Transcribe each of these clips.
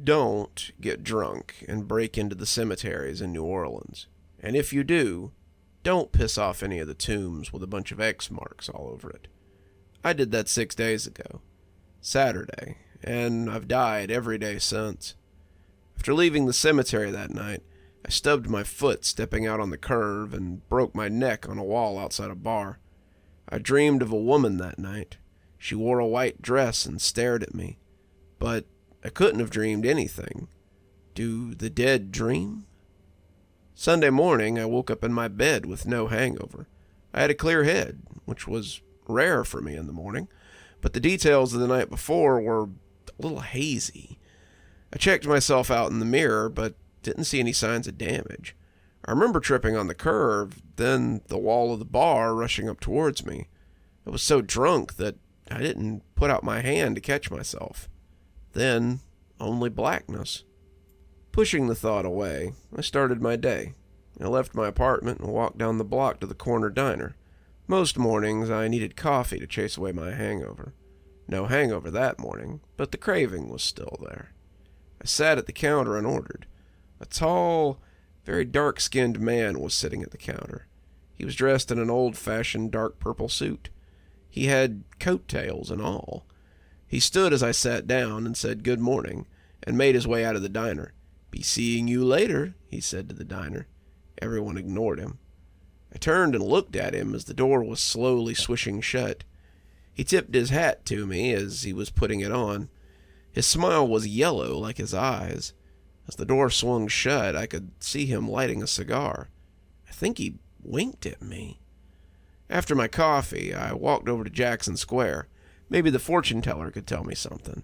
Don't get drunk and break into the cemeteries in New Orleans. And if you do, don't piss off any of the tombs with a bunch of X marks all over it. I did that 6 days ago, Saturday, and I've died every day since. After leaving the cemetery that night, I stubbed my foot stepping out on the curve and broke my neck on a wall outside a bar. I dreamed of a woman that night. She wore a white dress and stared at me. But I couldn't have dreamed anything. Do the dead dream? Sunday morning, I woke up in my bed with no hangover. I had a clear head, which was rare for me in the morning, but the details of the night before were a little hazy. I checked myself out in the mirror, but didn't see any signs of damage. I remember tripping on the curve, then the wall of the bar rushing up towards me. I was so drunk that I didn't put out my hand to catch myself. Then, only blackness. Pushing the thought away, I started my day. I left my apartment and walked down the block to the corner diner. Most mornings, I needed coffee to chase away my hangover. No hangover that morning, but the craving was still there. I sat at the counter and ordered. A tall, very dark-skinned man was sitting at the counter. He was dressed in an old-fashioned dark purple suit. He had coattails and all. He stood as I sat down and said good morning, and made his way out of the diner. "Be seeing you later," he said to the diner. Everyone ignored him. I turned and looked at him as the door was slowly swishing shut. He tipped his hat to me as he was putting it on. His smile was yellow like his eyes. As the door swung shut, I could see him lighting a cigar. I think he winked at me. After my coffee, I walked over to Jackson Square. Maybe the fortune teller could tell me something.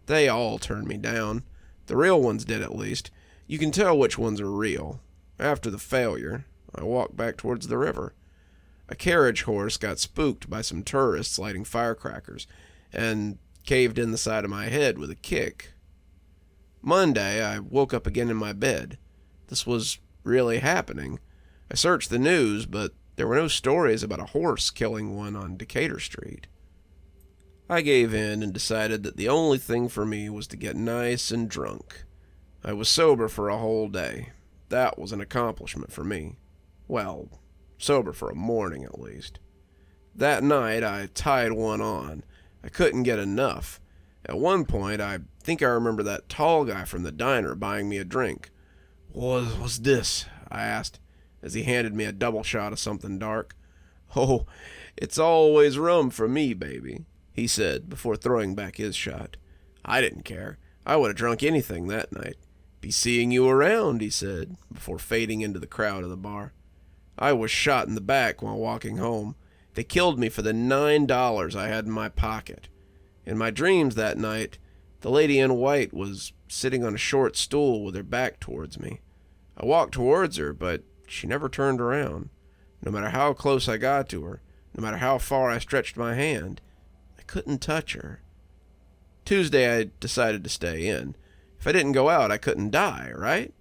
They all turned me down. The real ones did, at least. You can tell which ones are real. After the failure, I walked back towards the river. A carriage horse got spooked by some tourists lighting firecrackers, and caved in the side of my head with a kick. Monday, I woke up again in my bed. This was really happening. I searched the news, but there were no stories about a horse killing one on Decatur Street. I gave in and decided that the only thing for me was to get nice and drunk. I was sober for a whole day. That was an accomplishment for me. Well, sober for a morning at least. That night, I tied one on. I couldn't get enough. At one point, I think I remember that tall guy from the diner buying me a drink. "What's this?" I asked, as he handed me a double shot of something dark. "Oh, it's always rum for me, baby," he said, before throwing back his shot. I didn't care. I would have drunk anything that night. "Be seeing you around," he said, before fading into the crowd of the bar. I was shot in the back while walking home. They killed me for the $9 I had in my pocket. In my dreams that night, the lady in white was sitting on a short stool with her back towards me. I walked towards her, but she never turned around. No matter how close I got to her, no matter how far I stretched my hand, I couldn't touch her. Tuesday, I decided to stay in. If I didn't go out, I couldn't die, right?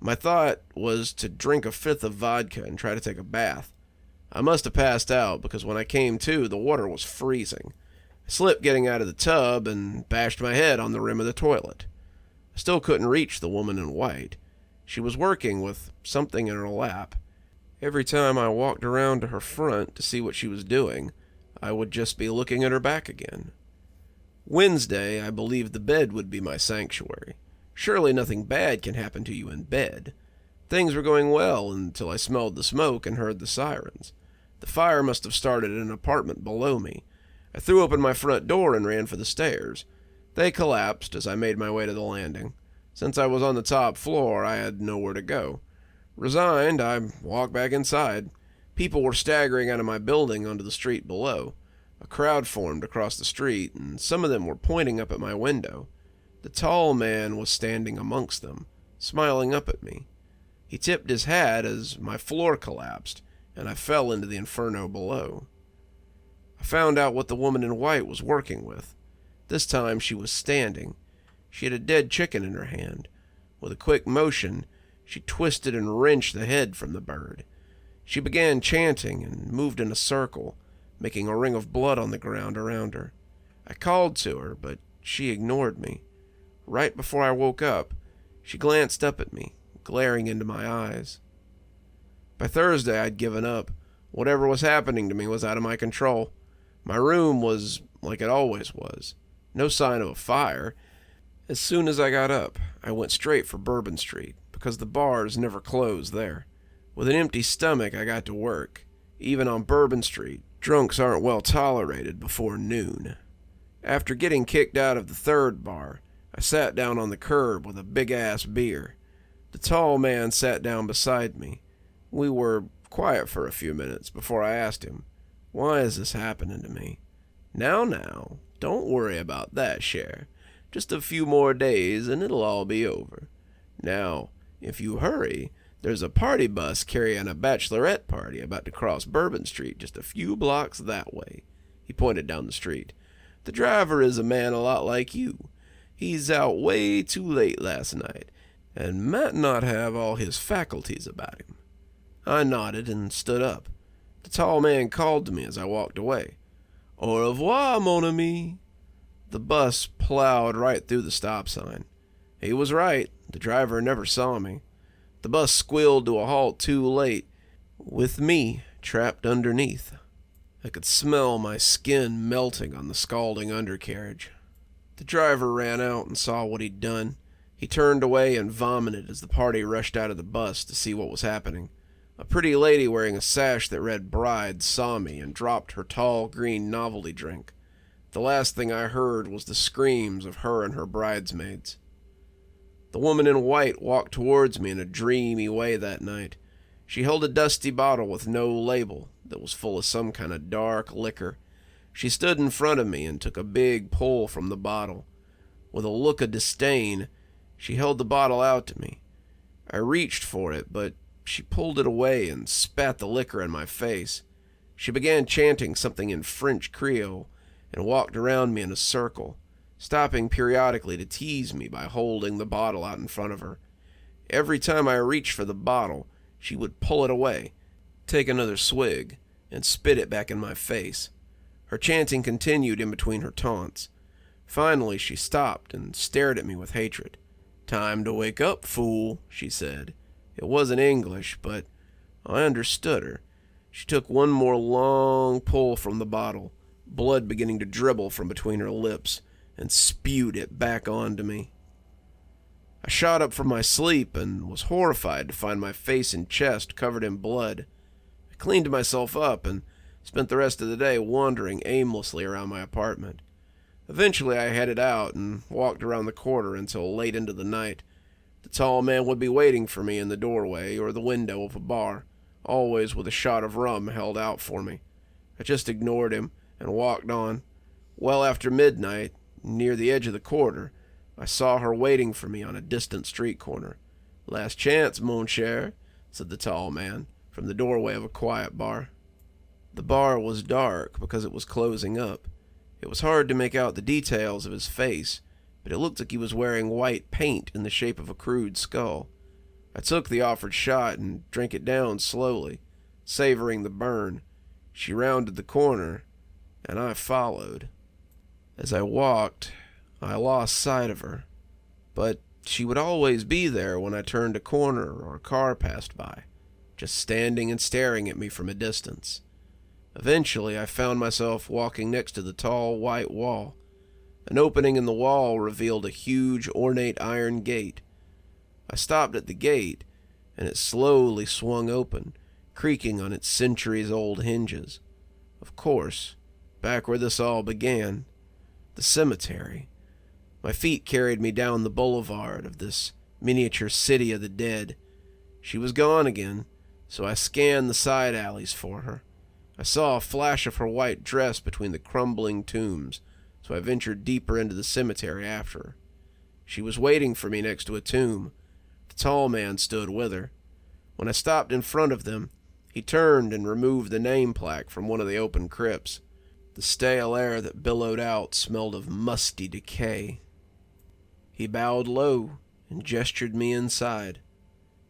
My thought was to drink a fifth of vodka and try to take a bath. I must have passed out because when I came to, the water was freezing. I slipped getting out of the tub and bashed my head on the rim of the toilet. I still couldn't reach the woman in white. She was working with something in her lap. Every time I walked around to her front to see what she was doing, I would just be looking at her back again. Wednesday, I believed the bed would be my sanctuary. Surely nothing bad can happen to you in bed. Things were going well until I smelled the smoke and heard the sirens. The fire must have started in an apartment below me. I threw open my front door and ran for the stairs. They collapsed as I made my way to the landing. Since I was on the top floor, I had nowhere to go. Resigned, I walked back inside. People were staggering out of my building onto the street below. A crowd formed across the street, and some of them were pointing up at my window. The tall man was standing amongst them, smiling up at me. He tipped his hat as my floor collapsed, and I fell into the inferno below. I found out what the woman in white was working with. This time she was standing. She had a dead chicken in her hand. With a quick motion, she twisted and wrenched the head from the bird. She began chanting and moved in a circle, making a ring of blood on the ground around her. I called to her, but she ignored me. right before I woke up, she glanced up at me, glaring into my eyes. By Thursday, I'd given up. Whatever was happening to me was out of my control. My room was like it always was. No sign of a fire. As soon as I got up, I went straight for Bourbon Street, because the bars never closed there. With an empty stomach, I got to work. Even on Bourbon Street, drunks aren't well tolerated before noon. After getting kicked out of the third bar, I sat down on the curb with a big-ass beer. The tall man sat down beside me. We were quiet for a few minutes before I asked him, "Why is this happening to me?" Now, don't worry about that, Cher. Just a few more days and it'll all be over. Now, if you hurry, there's a party bus carrying a bachelorette party about to cross Bourbon Street just a few blocks that way." He pointed down the street. "The driver is a man a lot like you. He's out way too late last night and might not have all his faculties about him." I nodded and stood up. The tall man called to me as I walked away. "Au revoir, mon ami." The bus plowed right through the stop sign. He was right. The driver never saw me. The bus squealed to a halt too late, with me trapped underneath. I could smell my skin melting on the scalding undercarriage. The driver ran out and saw what he'd done. He turned away and vomited as the party rushed out of the bus to see what was happening. A pretty lady wearing a sash that read "Bride" saw me and dropped her tall green novelty drink. The last thing I heard was the screams of her and her bridesmaids. The woman in white walked towards me in a dreamy way that night. She held a dusty bottle with no label that was full of some kind of dark liquor. She stood in front of me and took a big pull from the bottle. With a look of disdain, she held the bottle out to me. I reached for it, but she pulled it away and spat the liquor in my face. She began chanting something in French Creole and walked around me in a circle, stopping periodically to tease me by holding the bottle out in front of her. Every time I reached for the bottle, she would pull it away, take another swig, and spit it back in my face. Her chanting continued in between her taunts. Finally, she stopped and stared at me with hatred. "Time to wake up, fool," she said. It wasn't English, but I understood her. She took one more long pull from the bottle, blood beginning to dribble from between her lips, and spewed it back onto me. I shot up from my sleep and was horrified to find my face and chest covered in blood. I cleaned myself up and spent the rest of the day wandering aimlessly around my apartment. Eventually I headed out and walked around the corner until late into the night. The tall man would be waiting for me in the doorway or the window of a bar, always with a shot of rum held out for me. I just ignored him and walked on. Well after midnight, near the edge of the quarter, I saw her waiting for me on a distant street corner. "Last chance, mon cher," said the tall man, from the doorway of a quiet bar. The bar was dark because it was closing up. It was hard to make out the details of his face, but it looked like he was wearing white paint in the shape of a crude skull. I took the offered shot and drank it down slowly, savoring the burn. She rounded the corner, and I followed. As I walked, I lost sight of her, but she would always be there when I turned a corner or a car passed by, just standing and staring at me from a distance. Eventually, I found myself walking next to the tall white wall. An opening in the wall revealed a huge, ornate iron gate. I stopped at the gate, and it slowly swung open, creaking on its centuries-old hinges. Of course, back where this all began, the cemetery. My feet carried me down the boulevard of this miniature city of the dead. She was gone again, so I scanned the side alleys for her. I saw a flash of her white dress between the crumbling tombs, so I ventured deeper into the cemetery after her. She was waiting for me next to a tomb. The tall man stood with her. When I stopped in front of them, he turned and removed the name plaque from one of the open crypts. The stale air that billowed out smelled of musty decay. He bowed low and gestured me inside.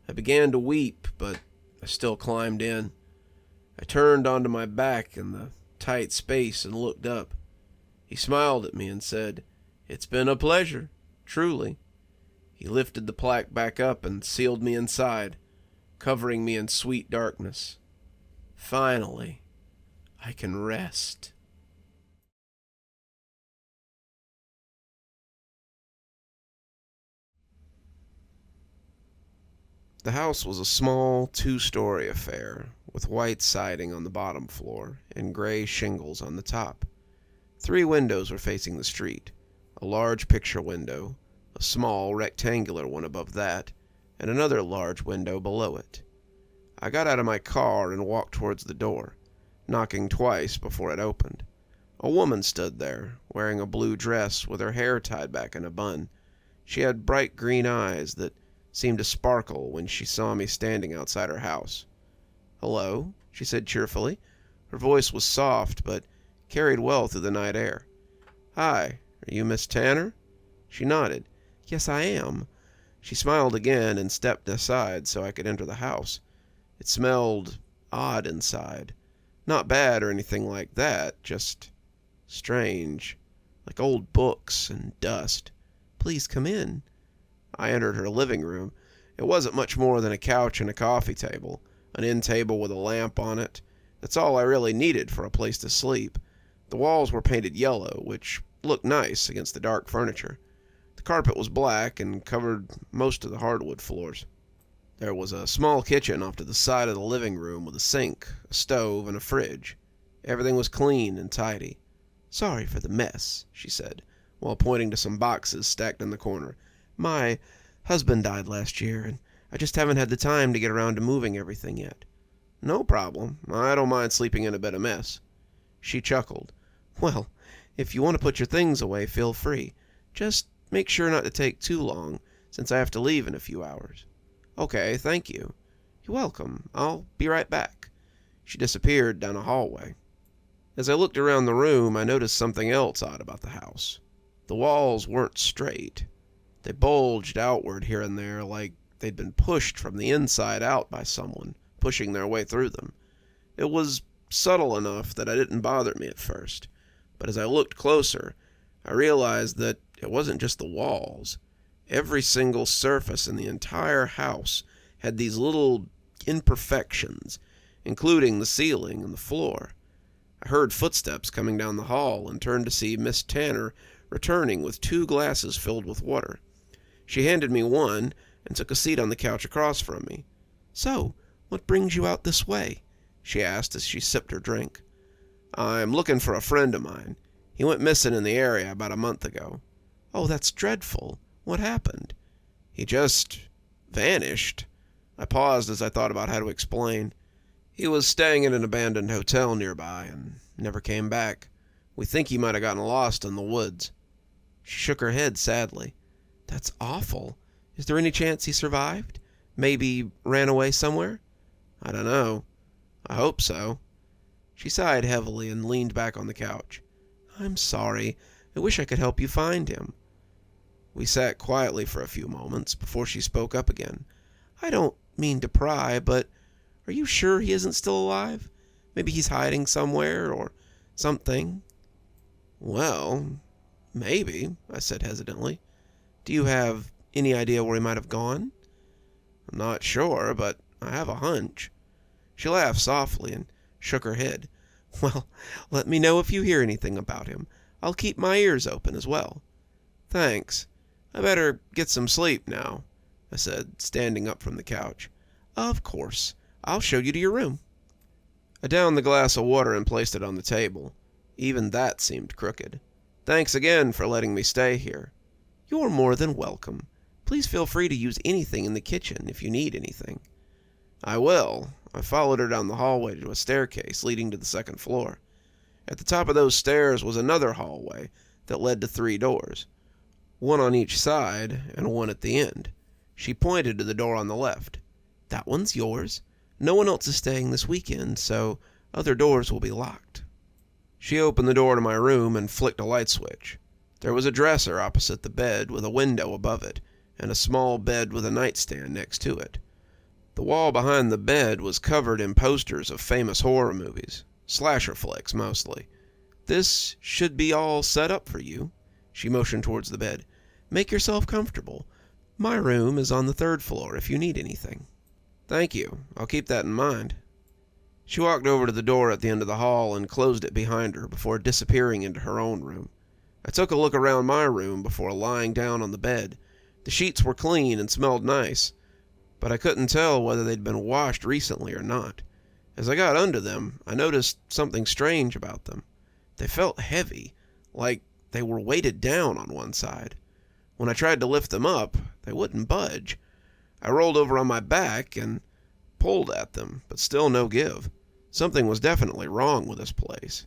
I began to weep, but I still climbed in. I turned onto my back in the tight space and looked up. He smiled at me and said, "It's been a pleasure. Truly. He lifted the plaque back up and sealed me inside, covering me in sweet darkness. Finally, I can rest. The house was a small, two-story affair, with white siding on the bottom floor and gray shingles on the top. 3 windows were facing the street, a large picture window, a small rectangular one above that, and another large window below it. I got out of my car and walked towards the door, knocking twice before it opened. A woman stood there, wearing a blue dress with her hair tied back in a bun. She had bright green eyes that seemed to sparkle when she saw me standing outside her house. "Hello," she said cheerfully. Her voice was soft, but carried well through the night air. "Hi, are you Miss Tanner?" She nodded. "Yes, I am." She smiled again and stepped aside so I could enter the house. It smelled odd inside. Not bad or anything like that, just strange, like old books and dust. "Please come in." I entered her living room. It wasn't much more than a couch and a coffee table, an end table with a lamp on it. That's all I really needed for a place to sleep. The walls were painted yellow, which looked nice against the dark furniture. The carpet was black and covered most of the hardwood floors. There was a small kitchen off to the side of the living room with a sink, a stove, and a fridge. Everything was clean and tidy. "Sorry for the mess," she said, while pointing to some boxes stacked in the corner. "My husband died last year, and I just haven't had the time to get around to moving everything yet." "No problem. I don't mind sleeping in a bit of mess." She chuckled. "Well, if you want to put your things away, feel free. Just make sure not to take too long, since I have to leave in a few hours." "Okay, thank you." "You're welcome. I'll be right back." She disappeared down a hallway. As I looked around the room, I noticed something else odd about the house. The walls weren't straight. They bulged outward here and there like they'd been pushed from the inside out by someone, pushing their way through them. It was subtle enough that it didn't bother me at first, but as I looked closer, I realized that it wasn't just the walls. Every single surface in the entire house had these little imperfections, including the ceiling and the floor. I heard footsteps coming down the hall and turned to see Miss Tanner returning with 2 glasses filled with water. She handed me one and took a seat on the couch across from me. "So, what brings you out this way?" she asked as she sipped her drink. "I'm looking for a friend of mine. He went missing in the area about a month ago." "Oh, that's dreadful. What happened?" "He just vanished." I paused as I thought about how to explain. "He was staying in an abandoned hotel nearby and never came back. We think he might have gotten lost in the woods." She shook her head sadly. "That's awful. Is there any chance he survived? Maybe ran away somewhere?" "I don't know. I hope so." She sighed heavily and leaned back on the couch. "I'm sorry. I wish I could help you find him." We sat quietly for a few moments before she spoke up again. "I don't mean to pry, but are you sure he isn't still alive? Maybe he's hiding somewhere or something." "Well, maybe," I said hesitantly. "Do you have any idea where he might have gone?" "I'm not sure, but I have a hunch." She laughed softly and shook her head. "Well, let me know if you hear anything about him. I'll keep my ears open as well." "Thanks. I better get some sleep now," I said, standing up from the couch. "Of course. I'll show you to your room." I downed the glass of water and placed it on the table. Even that seemed crooked. "Thanks again for letting me stay here." "You're more than welcome. Please feel free to use anything in the kitchen if you need anything." "I will." I followed her down the hallway to a staircase leading to the second floor. At the top of those stairs was another hallway that led to 3 doors, one on each side and one at the end. She pointed to the door on the left. "That one's yours. No one else is staying this weekend, so other doors will be locked." She opened the door to my room and flicked a light switch. There was a dresser opposite the bed with a window above it, and a small bed with a nightstand next to it. The wall behind the bed was covered in posters of famous horror movies, slasher flicks mostly. "This should be all set up for you." She motioned towards the bed. Make yourself comfortable. My room is on the 3rd floor if you need anything." "Thank you. I'll keep that in mind." She walked over to the door at the end of the hall and closed it behind her before disappearing into her own room. I took a look around my room before lying down on the bed. The sheets were clean and smelled nice, but I couldn't tell whether they'd been washed recently or not. As I got under them, I noticed something strange about them. They felt heavy, like they were weighted down on one side. When I tried to lift them up, they wouldn't budge. I rolled over on my back and pulled at them, but still no give. Something was definitely wrong with this place.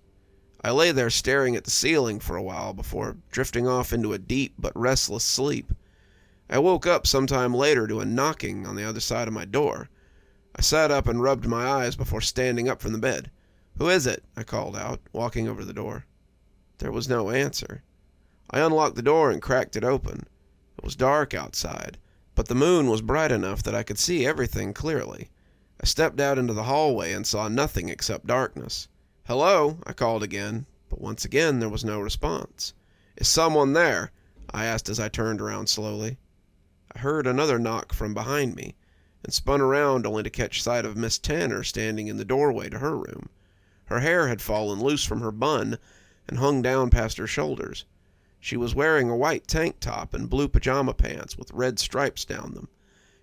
I lay there staring at the ceiling for a while before drifting off into a deep but restless sleep. I woke up sometime later to a knocking on the other side of my door. I sat up and rubbed my eyes before standing up from the bed. "Who is it?" I called out, walking over to the door. There was no answer. I unlocked the door and cracked it open. It was dark outside, but the moon was bright enough that I could see everything clearly. I stepped out into the hallway and saw nothing except darkness. "Hello?" I called again, but once again there was no response. "Is someone there?" I asked as I turned around slowly. I heard another knock from behind me, and spun around only to catch sight of Miss Tanner standing in the doorway to her room. Her hair had fallen loose from her bun and hung down past her shoulders. She was wearing a white tank top and blue pajama pants with red stripes down them.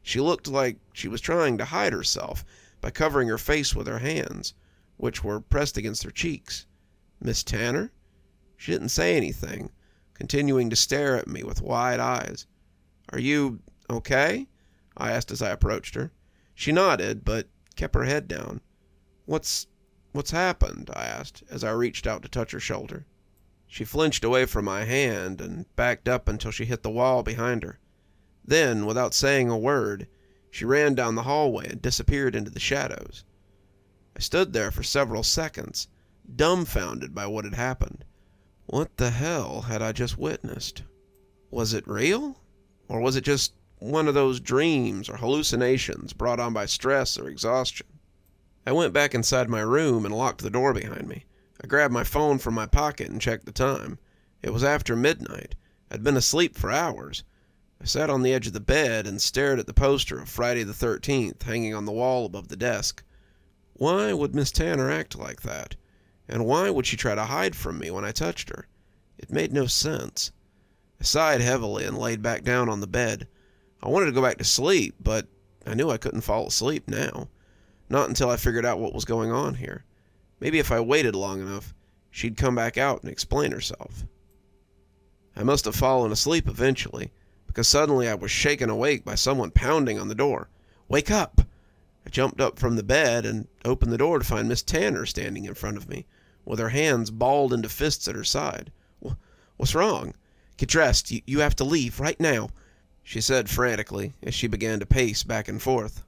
She looked like she was trying to hide herself by covering her face with her hands, which were pressed against her cheeks. Miss Tanner? She didn't say anything, continuing to stare at me with wide eyes. "Are you okay?" I asked as I approached her. She nodded, but kept her head down. What's happened?" I asked as I reached out to touch her shoulder. She flinched away from my hand and backed up until she hit the wall behind her. Then, without saying a word, she ran down the hallway and disappeared into the shadows. I stood there for several seconds, dumbfounded by what had happened. What the hell had I just witnessed? Was it real? Or was it just one of those dreams or hallucinations brought on by stress or exhaustion? I went back inside my room and locked the door behind me. I grabbed my phone from my pocket and checked the time. It was after midnight. I'd been asleep for hours. I sat on the edge of the bed and stared at the poster of Friday the 13th hanging on the wall above the desk. Why would Miss Tanner act like that? And why would she try to hide from me when I touched her? It made no sense. I sighed heavily and laid back down on the bed. I wanted to go back to sleep, but I knew I couldn't fall asleep now. Not until I figured out what was going on here. Maybe if I waited long enough, she'd come back out and explain herself. I must have fallen asleep eventually, because suddenly I was shaken awake by someone pounding on the door. "Wake up!" I jumped up from the bed and opened the door to find Miss Tanner standing in front of me, with her hands balled into fists at her side. "What's wrong?" "Get dressed. You have to leave right now," she said frantically as she began to pace back and forth.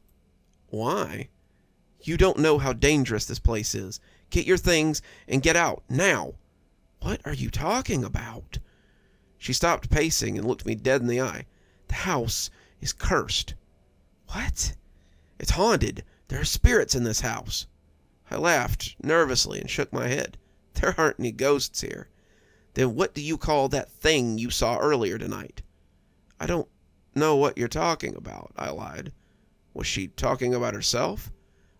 "Why?" "You don't know how dangerous this place is. Get your things and get out, now." "What are you talking about?" She stopped pacing and looked me dead in the eye. "The house is cursed." "What?" "It's haunted. There are spirits in this house." I laughed nervously and shook my head. "There aren't any ghosts here." "Then what do you call that thing you saw earlier tonight?" "I don't know what you're talking about," I lied. Was she talking about herself?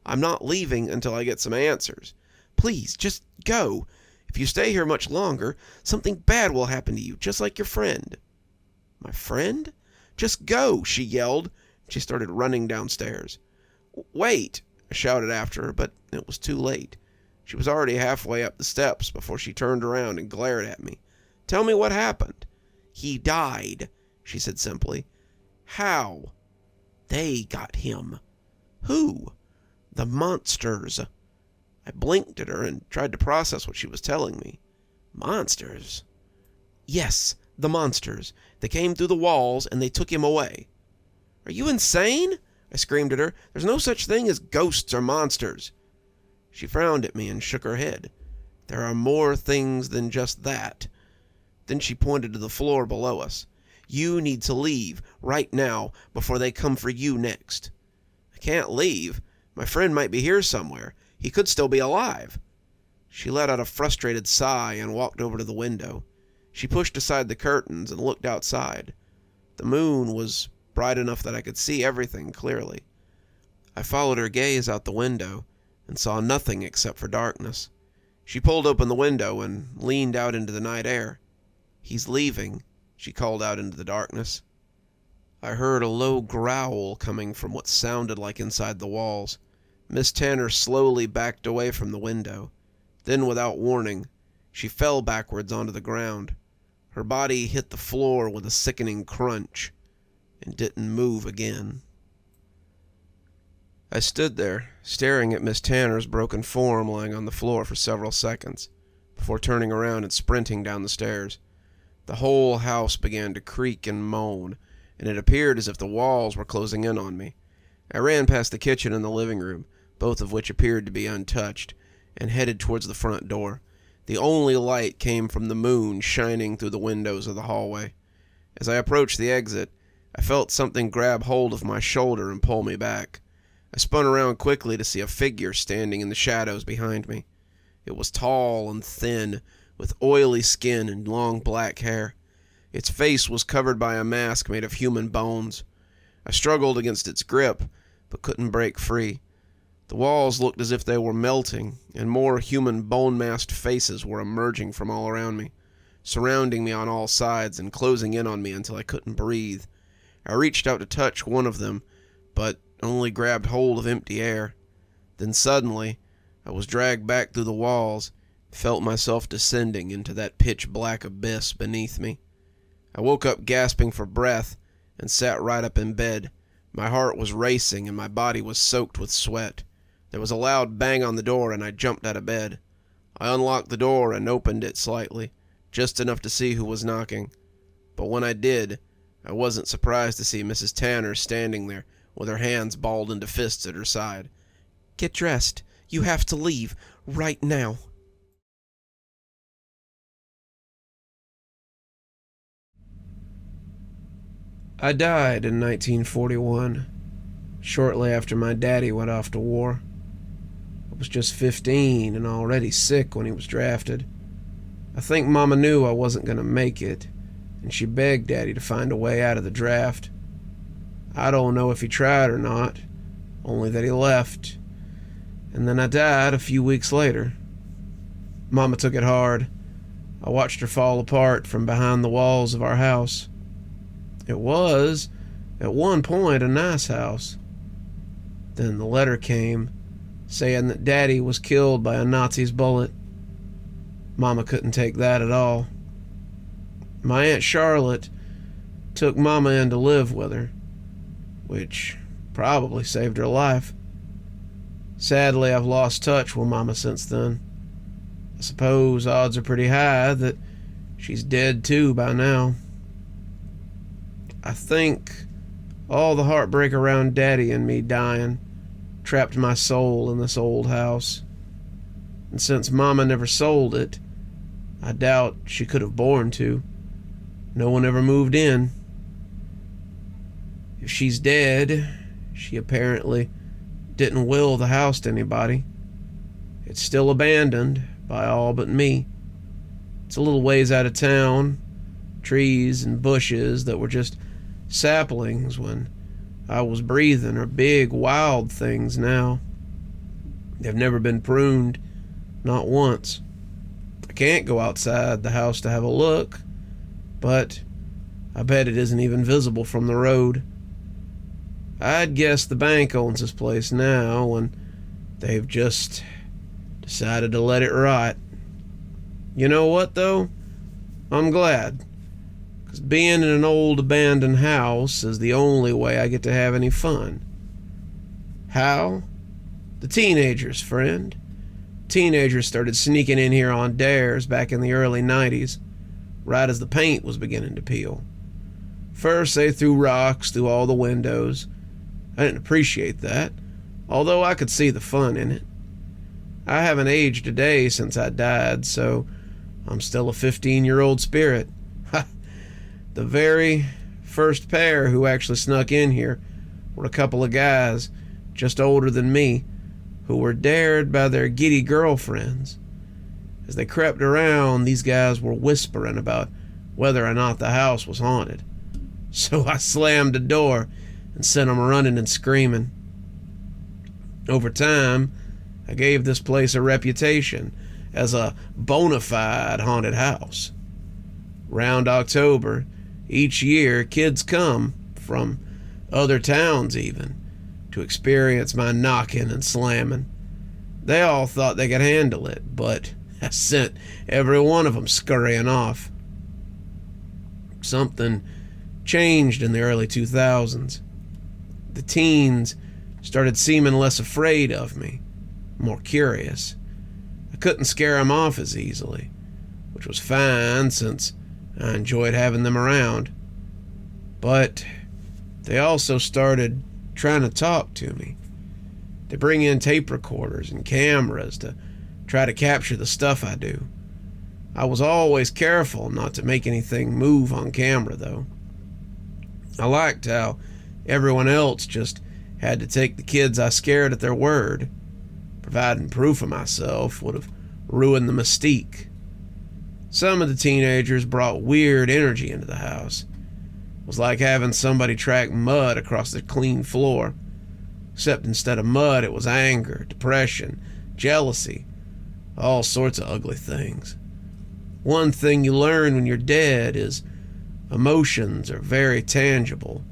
"I'm not leaving until I get some answers." "Please, just go. If you stay here much longer, something bad will happen to you, just like your friend." "My friend?" "Just go," she yelled. She started running downstairs. "Wait," I shouted after her, but it was too late. She was already halfway up the steps before she turned around and glared at me. "Tell me what happened." "He died," she said simply. "How?" "They got him." "Who?" "The monsters." I blinked at her and tried to process what she was telling me. "Monsters?" "Yes, the monsters. They came through the walls and they took him away." "Are you insane?" I screamed at her. "There's no such thing as ghosts or monsters." She frowned at me and shook her head. "There are more things than just that." Then she pointed to the floor below us. "You need to leave right now before they come for you next." "I can't leave. My friend might be here somewhere. He could still be alive." She let out a frustrated sigh and walked over to the window. She pushed aside the curtains and looked outside. The moon was bright enough that I could see everything clearly. I followed her gaze out the window and saw nothing except for darkness. She pulled open the window and leaned out into the night air. "He's leaving," she called out into the darkness. I heard a low growl coming from what sounded like inside the walls. Miss Tanner slowly backed away from the window. Then, without warning, she fell backwards onto the ground. Her body hit the floor with a sickening crunch and didn't move again. I stood there, staring at Miss Tanner's broken form lying on the floor for several seconds, before turning around and sprinting down the stairs. The whole house began to creak and moan, and it appeared as if the walls were closing in on me. I ran past the kitchen and the living room, both of which appeared to be untouched, and headed towards the front door. The only light came from the moon shining through the windows of the hallway. As I approached the exit, I felt something grab hold of my shoulder and pull me back. I spun around quickly to see a figure standing in the shadows behind me. It was tall and thin, with oily skin and long black hair. Its face was covered by a mask made of human bones. I struggled against its grip, but couldn't break free. The walls looked as if they were melting, and more human bone-masked faces were emerging from all around me, surrounding me on all sides and closing in on me until I couldn't breathe. I reached out to touch one of them, but only grabbed hold of empty air. Then suddenly, I was dragged back through the walls, felt myself descending into that pitch-black abyss beneath me. I woke up gasping for breath and sat right up in bed. My heart was racing and my body was soaked with sweat. There was a loud bang on the door and I jumped out of bed. I unlocked the door and opened it slightly, just enough to see who was knocking. But when I did, I wasn't surprised to see Mrs. Tanner standing there with her hands balled into fists at her side. "Get dressed. You have to leave right now." I died in 1941, shortly after my daddy went off to war. I was just 15 and already sick when he was drafted. I think Mama knew I wasn't going to make it, and she begged Daddy to find a way out of the draft. I don't know if he tried or not, only that he left, and then I died a few weeks later. Mama took it hard. I watched her fall apart from behind the walls of our house. It was, at one point, a nice house. Then the letter came, saying that Daddy was killed by a Nazi's bullet. Mama couldn't take that at all. My Aunt Charlotte took Mama in to live with her, which probably saved her life. Sadly, I've lost touch with Mama since then. I suppose odds are pretty high that she's dead too by now. I think all the heartbreak around Daddy and me dying trapped my soul in this old house. And since Mama never sold it, I doubt she could have borne to. No one ever moved in. If she's dead, she apparently didn't will the house to anybody. It's still abandoned by all but me. It's a little ways out of town, trees and bushes that were just saplings when I was breathing are big, wild things now. They've never been pruned, not once. I can't go outside the house to have a look, but I bet it isn't even visible from the road. I'd guess the bank owns this place now, and they've just decided to let it rot. You know what, though? I'm glad. Because being in an old abandoned house is the only way I get to have any fun. How? The teenagers, friend. Teenagers started sneaking in here on dares back in the early 90s, right as the paint was beginning to peel. First, they threw rocks through all the windows. I didn't appreciate that, although I could see the fun in it. I haven't aged a day since I died, so I'm still a 15-year-old spirit. The very first pair who actually snuck in here were a couple of guys just older than me who were dared by their giddy girlfriends. As they crept around, these guys were whispering about whether or not the house was haunted. So I slammed the door and sent them running and screaming. Over time, I gave this place a reputation as a bona fide haunted house. Round October, each year, kids come, from other towns even, to experience my knocking and slamming. They all thought they could handle it, but I sent every one of them scurrying off. Something changed in the early 2000s. The teens started seeming less afraid of me, more curious. I couldn't scare them off as easily, which was fine since I enjoyed having them around. But they also started trying to talk to me. They bring in tape recorders and cameras to try to capture the stuff I do. I was always careful not to make anything move on camera, though. I liked how everyone else just had to take the kids I scared at their word. Providing proof of myself would have ruined the mystique. Some of the teenagers brought weird energy into the house. It was like having somebody track mud across the clean floor. Except instead of mud, it was anger, depression, jealousy, all sorts of ugly things. One thing you learn when you're dead is emotions are very tangible.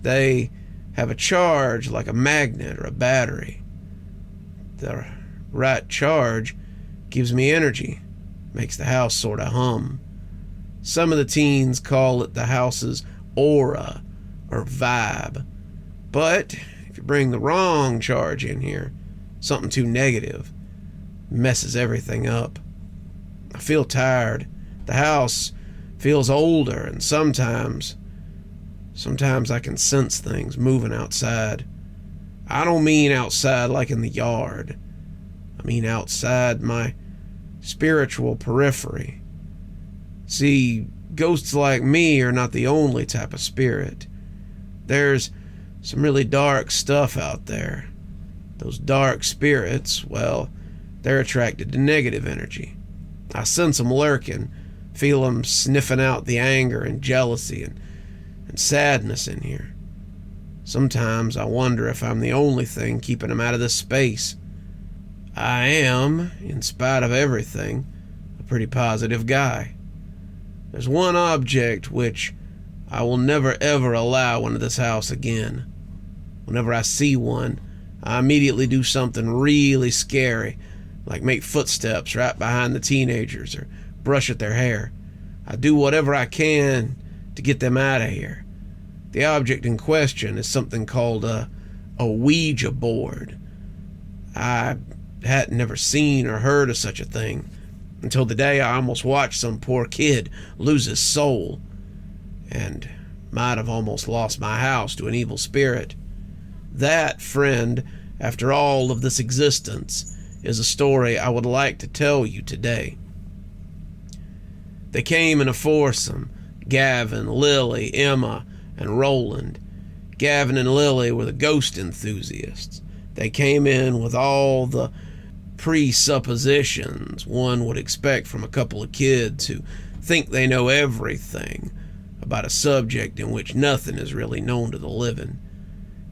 They have a charge like a magnet or a battery. The right charge gives me energy, makes the house sort of hum. Some of the teens call it the house's aura or vibe. But if you bring the wrong charge in here, something too negative, messes everything up. I feel tired. The house feels older, and sometimes I can sense things moving outside. I don't mean outside like in the yard. I mean outside my spiritual periphery. See, ghosts like me are not the only type of spirit. There's some really dark stuff out there. Those dark spirits, well, they're attracted to negative energy. I sense them lurking, feel them sniffing out the anger and jealousy and sadness in here. Sometimes I wonder if I'm the only thing keeping them out of this space. I am, in spite of everything, a pretty positive guy. There's one object which I will never ever allow into this house again. Whenever I see one, I immediately do something really scary, like make footsteps right behind the teenagers or brush at their hair. I do whatever I can to get them out of here. The object in question is something called a Ouija board. I hadn't never seen or heard of such a thing until the day I almost watched some poor kid lose his soul, and might have almost lost my house to an evil spirit. That, friend, after all of this existence, is a story I would like to tell you today. They came in a foursome: Gavin, Lily, Emma, and Roland. Gavin and Lily were the ghost enthusiasts. They came in with all the presuppositions one would expect from a couple of kids who think they know everything about a subject in which nothing is really known to the living.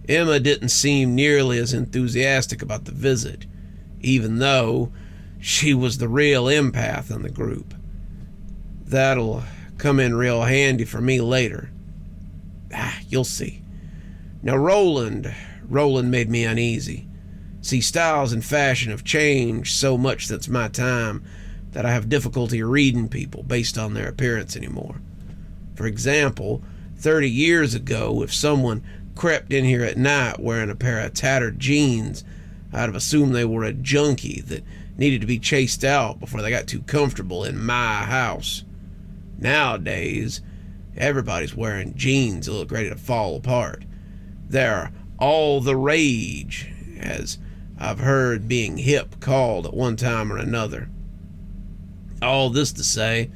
Emma didn't seem nearly as enthusiastic about the visit, even though she was the real empath in the group. That'll come in real handy for me later. You'll see. Now Roland made me uneasy. See, styles and fashion have changed so much since my time that I have difficulty reading people based on their appearance anymore. For example, 30 years ago, if someone crept in here at night wearing a pair of tattered jeans, I'd have assumed they were a junkie that needed to be chased out before they got too comfortable in my house. Nowadays, everybody's wearing jeans that look ready to fall apart. They're all the rage, as I've heard being hip called at one time or another. All this to say,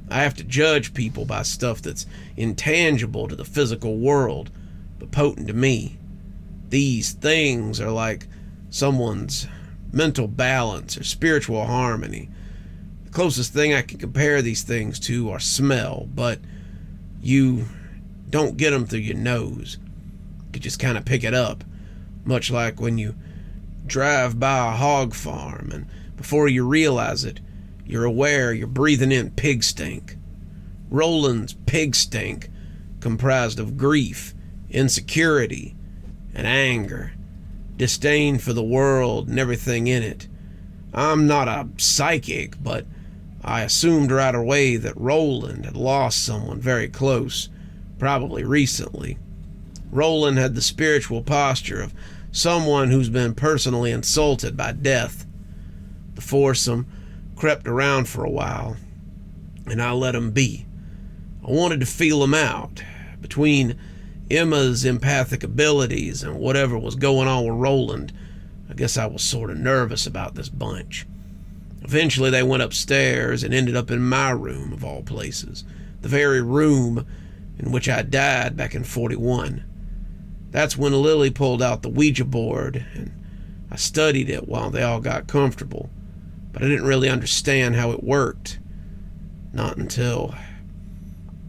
I have to judge people by stuff that's intangible to the physical world, but potent to me. These things are like someone's mental balance or spiritual harmony. The closest thing I can compare these things to are smell, but you don't get 'em through your nose. You just kind of pick it up, much like when you drive by a hog farm, and before you realize it, you're aware you're breathing in pig stink. Roland's pig stink comprised of grief, insecurity, and anger, disdain for the world and everything in it. I'm not a psychic, but I assumed right away that Roland had lost someone very close, probably recently. Roland had the spiritual posture of someone who's been personally insulted by death. The foursome crept around for a while, and I let him be. I wanted to feel him out. Between Emma's empathic abilities and whatever was going on with Roland, I guess I was sort of nervous about this bunch. Eventually they went upstairs and ended up in my room, of all places. The very room in which I died back in 41. That's when Lily pulled out the Ouija board, and I studied it while they all got comfortable. But I didn't really understand how it worked. Not until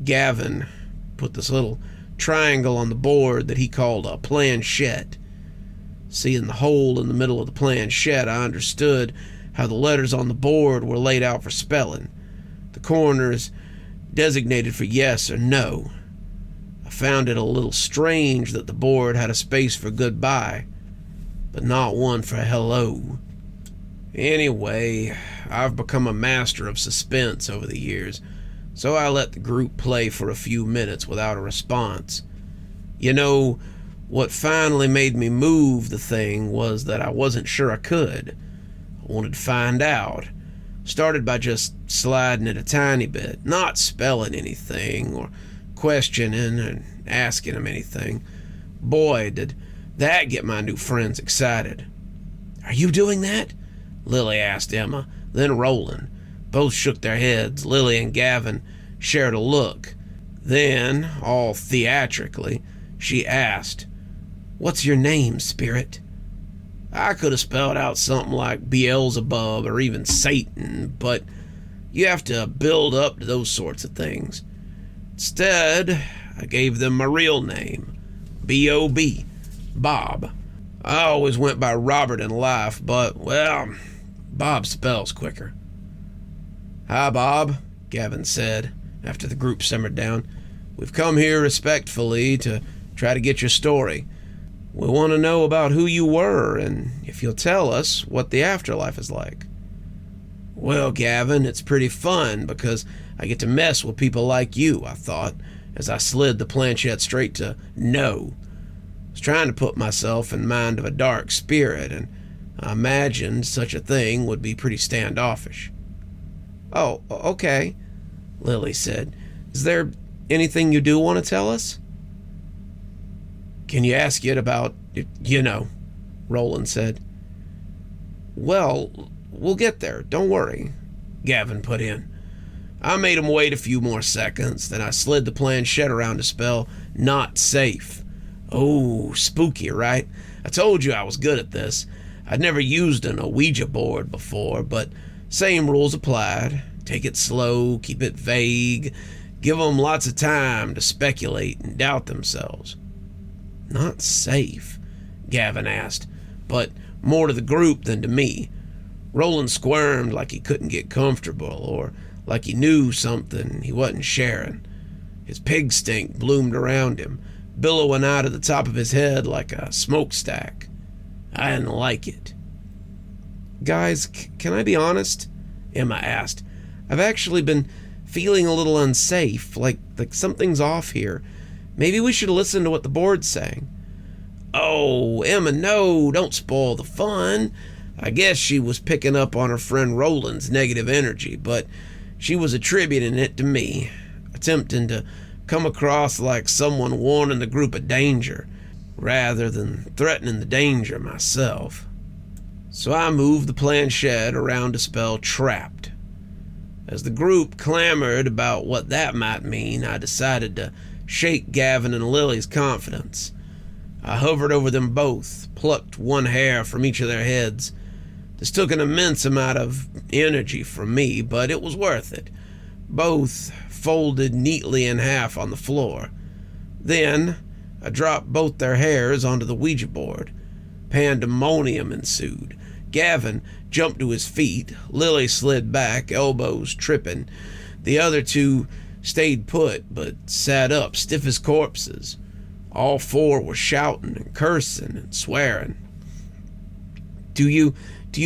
Gavin put this little triangle on the board that he called a planchette. Seeing the hole in the middle of the planchette, I understood how the letters on the board were laid out for spelling. The corners designated for yes or no. I found it a little strange that the board had a space for goodbye, but not one for hello. Anyway, I've become a master of suspense over the years, so I let the group play for a few minutes without a response. You know, what finally made me move the thing was that I wasn't sure I could. I wanted to find out. Started by just sliding it a tiny bit, not spelling anything or questioning and asking them anything. Boy, did that get my new friends excited. "Are you doing that?" Lily asked Emma, then Roland. Both shook their heads. Lily and Gavin shared a look. Then, all theatrically, she asked, "What's your name, spirit?" I could have spelled out something like Beelzebub or even Satan, but you have to build up to those sorts of things. Instead, I gave them my real name, B.O.B., Bob. I always went by Robert in life, but, well, Bob spells quicker. "Hi, Bob," Gavin said, after the group simmered down. "We've come here respectfully to try to get your story. We want to know about who you were, and if you'll tell us what the afterlife is like." "Well, Gavin, it's pretty fun because I get to mess with people like you," I thought, as I slid the planchette straight to no. I was trying to put myself in mind of a dark spirit, and I imagined such a thing would be pretty standoffish. "Oh, okay," Lily said. "Is there anything you do want to tell us?" "Can you ask it about, Roland said. "Well, we'll get there, don't worry," Gavin put in. I made him wait a few more seconds, then I slid the planchette around to spell not safe. Oh, spooky, right? I told you I was good at this. I'd never used an Ouija board before, but same rules applied. Take it slow, keep it vague, give them lots of time to speculate and doubt themselves. "Not safe?" Gavin asked, but more to the group than to me. Roland squirmed like he couldn't get comfortable, or like he knew something he wasn't sharing. His pig stink bloomed around him, billowing out of the top of his head like a smokestack. I didn't like it. "Guys, can I be honest?" Emma asked. "I've actually been feeling a little unsafe, like something's off here. Maybe we should listen to what the board's saying." "Oh, Emma, no, don't spoil the fun." I guess she was picking up on her friend Roland's negative energy, but she was attributing it to me, attempting to come across like someone warning the group of danger, rather than threatening the danger myself. So I moved the planchette around to spell trapped. As the group clamored about what that might mean, I decided to shake Gavin and Lily's confidence. I hovered over them both, plucked one hair from each of their heads. This took an immense amount of energy from me, but it was worth it. Both folded neatly in half on the floor. Then I dropped both their hairs onto the Ouija board. Pandemonium ensued. Gavin jumped to his feet. Lily slid back, elbows tripping. The other two stayed put, but sat up, stiff as corpses. All four were shouting and cursing and swearing. Do you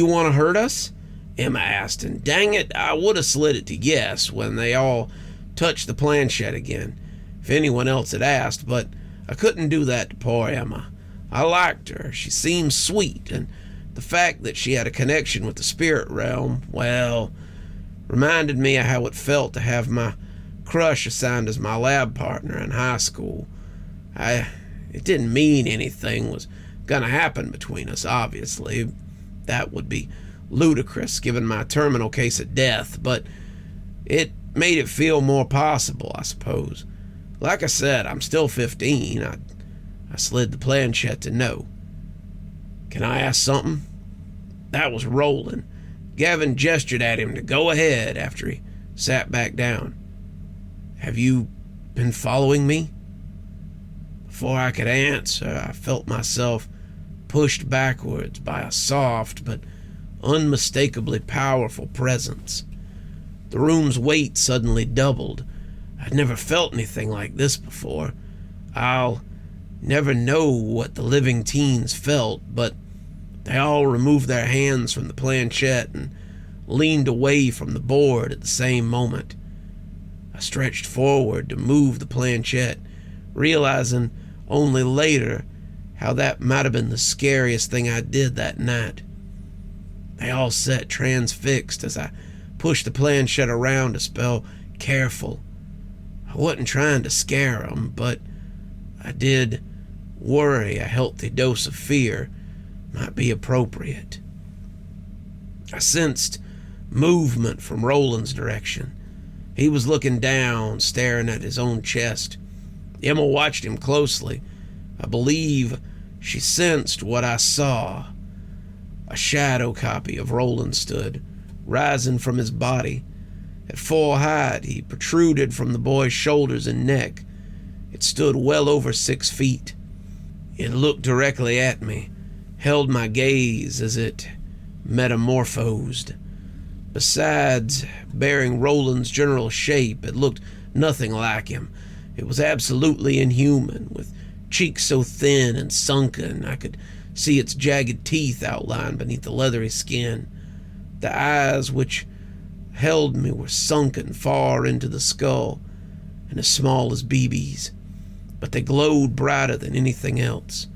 want to hurt us? Emma asked, and dang it, I would have slid it to yes when they all touched the planchette again, if anyone else had asked, but I couldn't do that to poor Emma. I liked her. She seemed sweet, and the fact that she had a connection with the spirit realm, well, reminded me of how it felt to have my crush assigned as my lab partner in high school. It didn't mean anything was gonna happen between us, obviously. That would be ludicrous given my terminal case of death, but it made it feel more possible, I suppose. Like I said, I'm still 15. I slid the planchette to no. Can I ask something? That was Roland. Gavin gestured at him to go ahead after he sat back down. Have you been following me? Before I could answer, I felt myself pushed backwards by a soft but unmistakably powerful presence. The room's weight suddenly doubled. I'd never felt anything like this before. I'll never know what the living teens felt, but they all removed their hands from the planchette and leaned away from the board at the same moment. I stretched forward to move the planchette, realizing only later how that might have been the scariest thing I did that night. They all sat transfixed as I pushed the planchette around to spell careful. I wasn't trying to scare them, but I did worry a healthy dose of fear might be appropriate. I sensed movement from Roland's direction. He was looking down, staring at his own chest. Emma watched him closely. I believe she sensed what I saw. A shadow copy of Roland stood, rising from his body. At full height, he protruded from the boy's shoulders and neck. It stood well over 6 feet. It looked directly at me, held my gaze as it metamorphosed. Besides bearing Roland's general shape, it looked nothing like him. It was absolutely inhuman, with cheeks so thin and sunken I could see its jagged teeth outlined beneath the leathery skin. The eyes which held me were sunken far into the skull and as small as BBs, but they glowed brighter than anything else.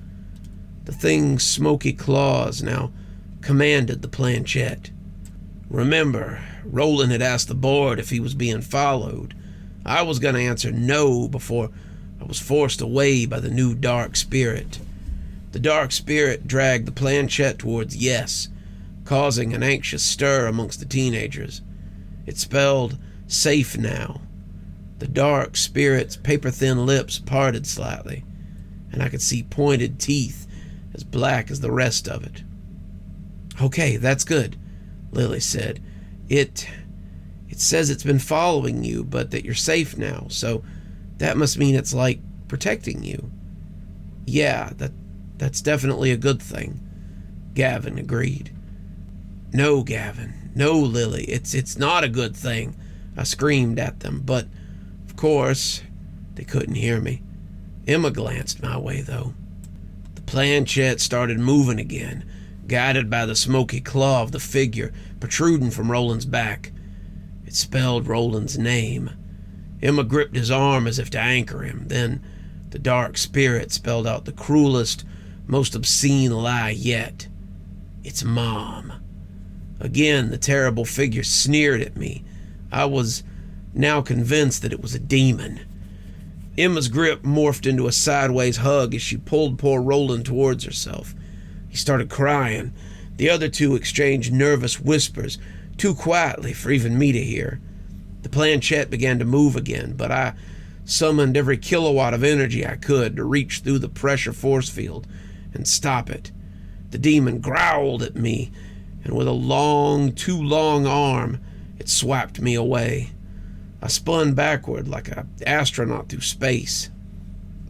The thing's smoky claws now commanded the planchette. Remember, Roland had asked the board if he was being followed. I was going to answer no before I was forced away by the new dark spirit. The dark spirit dragged the planchette towards yes, causing an anxious stir amongst the teenagers. It spelled safe now. The dark spirit's paper-thin lips parted slightly, and I could see pointed teeth as black as the rest of it. Okay, that's good, Lily said. It says it's been following you, but that you're safe now, so that must mean it's like protecting you. Yeah, that's definitely a good thing, Gavin agreed. No, Gavin, no, Lily, it's not a good thing, I screamed at them, but of course they couldn't hear me. Emma glanced my way, though. The planchette started moving again, guided by the smoky claw of the figure protruding from Roland's back. It spelled Roland's name. Emma gripped his arm as if to anchor him. Then the dark spirit spelled out the cruelest, most obscene lie yet. It's Mom. Again, the terrible figure sneered at me. I was now convinced that it was a demon. Emma's grip morphed into a sideways hug as she pulled poor Roland towards herself. He started crying. The other two exchanged nervous whispers, too quietly for even me to hear. The planchette began to move again, but I summoned every kilowatt of energy I could to reach through the pressure force field and stop it. The demon growled at me, and with a too long arm, it swiped me away. I spun backward like an astronaut through space.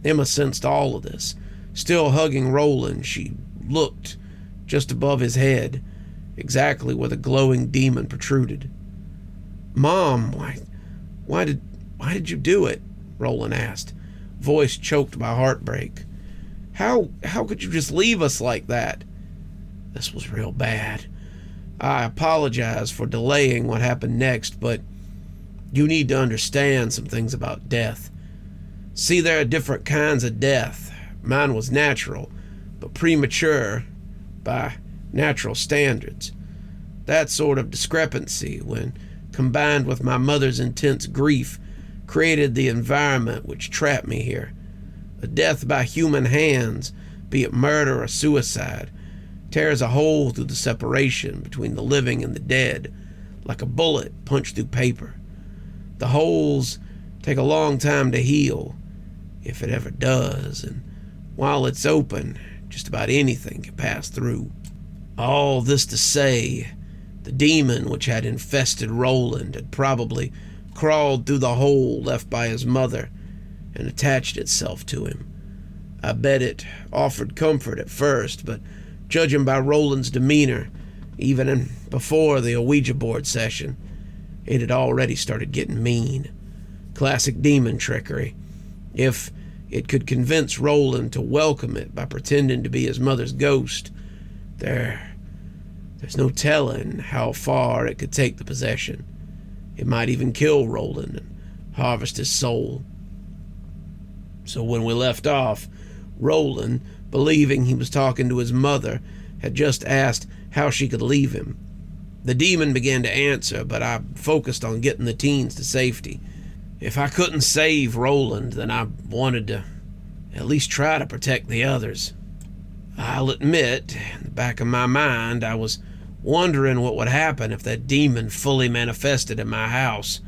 Emma sensed all of this. Still hugging Roland, she looked just above his head, exactly where the glowing demon protruded. "Mom, why did you do it?" Roland asked, voice choked by heartbreak. How could you just leave us like that?" "This was real bad. I apologize for delaying what happened next, but you need to understand some things about death. See, there are different kinds of death. Mine was natural, but premature by natural standards. That sort of discrepancy, when combined with my mother's intense grief, created the environment which trapped me here. A death by human hands, be it murder or suicide, tears a hole through the separation between the living and the dead, like a bullet punched through paper. The holes take a long time to heal, if it ever does, and while it's open, just about anything can pass through. All this to say, the demon which had infested Roland had probably crawled through the hole left by his mother and attached itself to him. I bet it offered comfort at first, but judging by Roland's demeanor, even before the Ouija board session, it had already started getting mean. Classic demon trickery. If it could convince Roland to welcome it by pretending to be his mother's ghost, there's no telling how far it could take the possession. It might even kill Roland and harvest his soul. So when we left off, Roland, believing he was talking to his mother, had just asked how she could leave him. The demon began to answer, but I focused on getting the teens to safety. If I couldn't save Roland, then I wanted to at least try to protect the others. I'll admit, in the back of my mind, I was wondering what would happen if that demon fully manifested in my house.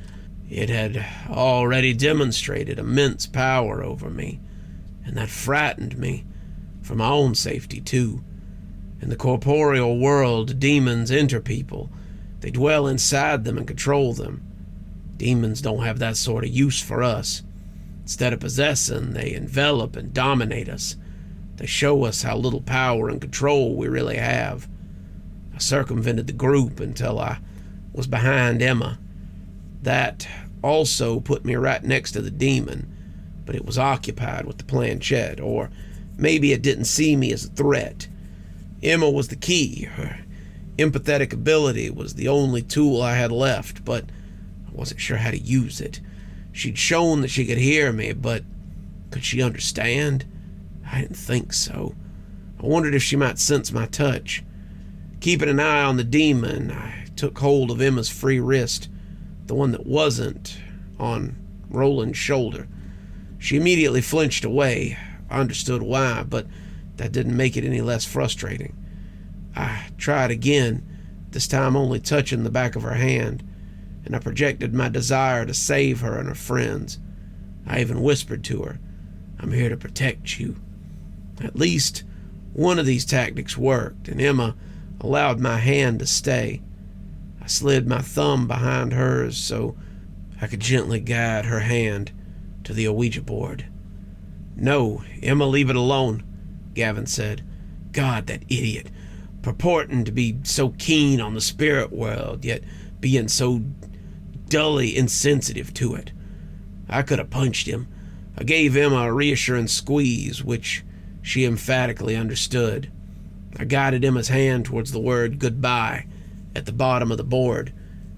It had already demonstrated immense power over me, and that frightened me, for my own safety too. In the corporeal world, demons enter people. They dwell inside them and control them. Demons don't have that sort of use for us. Instead of possessing, they envelop and dominate us. They show us how little power and control we really have. I circumvented the group until I was behind Emma. That also put me right next to the demon, but it was occupied with the planchette, or maybe it didn't see me as a threat. Emma was the key. Her empathetic ability was the only tool I had left, but I wasn't sure how to use it. She'd shown that she could hear me, but could she understand? I didn't think so. I wondered if she might sense my touch. Keeping an eye on the demon, I took hold of Emma's free wrist, the one that wasn't on Roland's shoulder. She immediately flinched away. I understood why, but that didn't make it any less frustrating. I tried again, this time only touching the back of her hand, and I projected my desire to save her and her friends. I even whispered to her, "I'm here to protect you." At least one of these tactics worked, and Emma allowed my hand to stay. I slid my thumb behind hers so I could gently guide her hand to the Ouija board. "No, Emma, leave it alone," Gavin said. "God, that idiot, purporting to be so keen on the spirit world, yet being so dully insensitive to it." I could have punched him. I gave Emma a reassuring squeeze, which she emphatically understood. I guided Emma's hand towards the word goodbye at the bottom of the board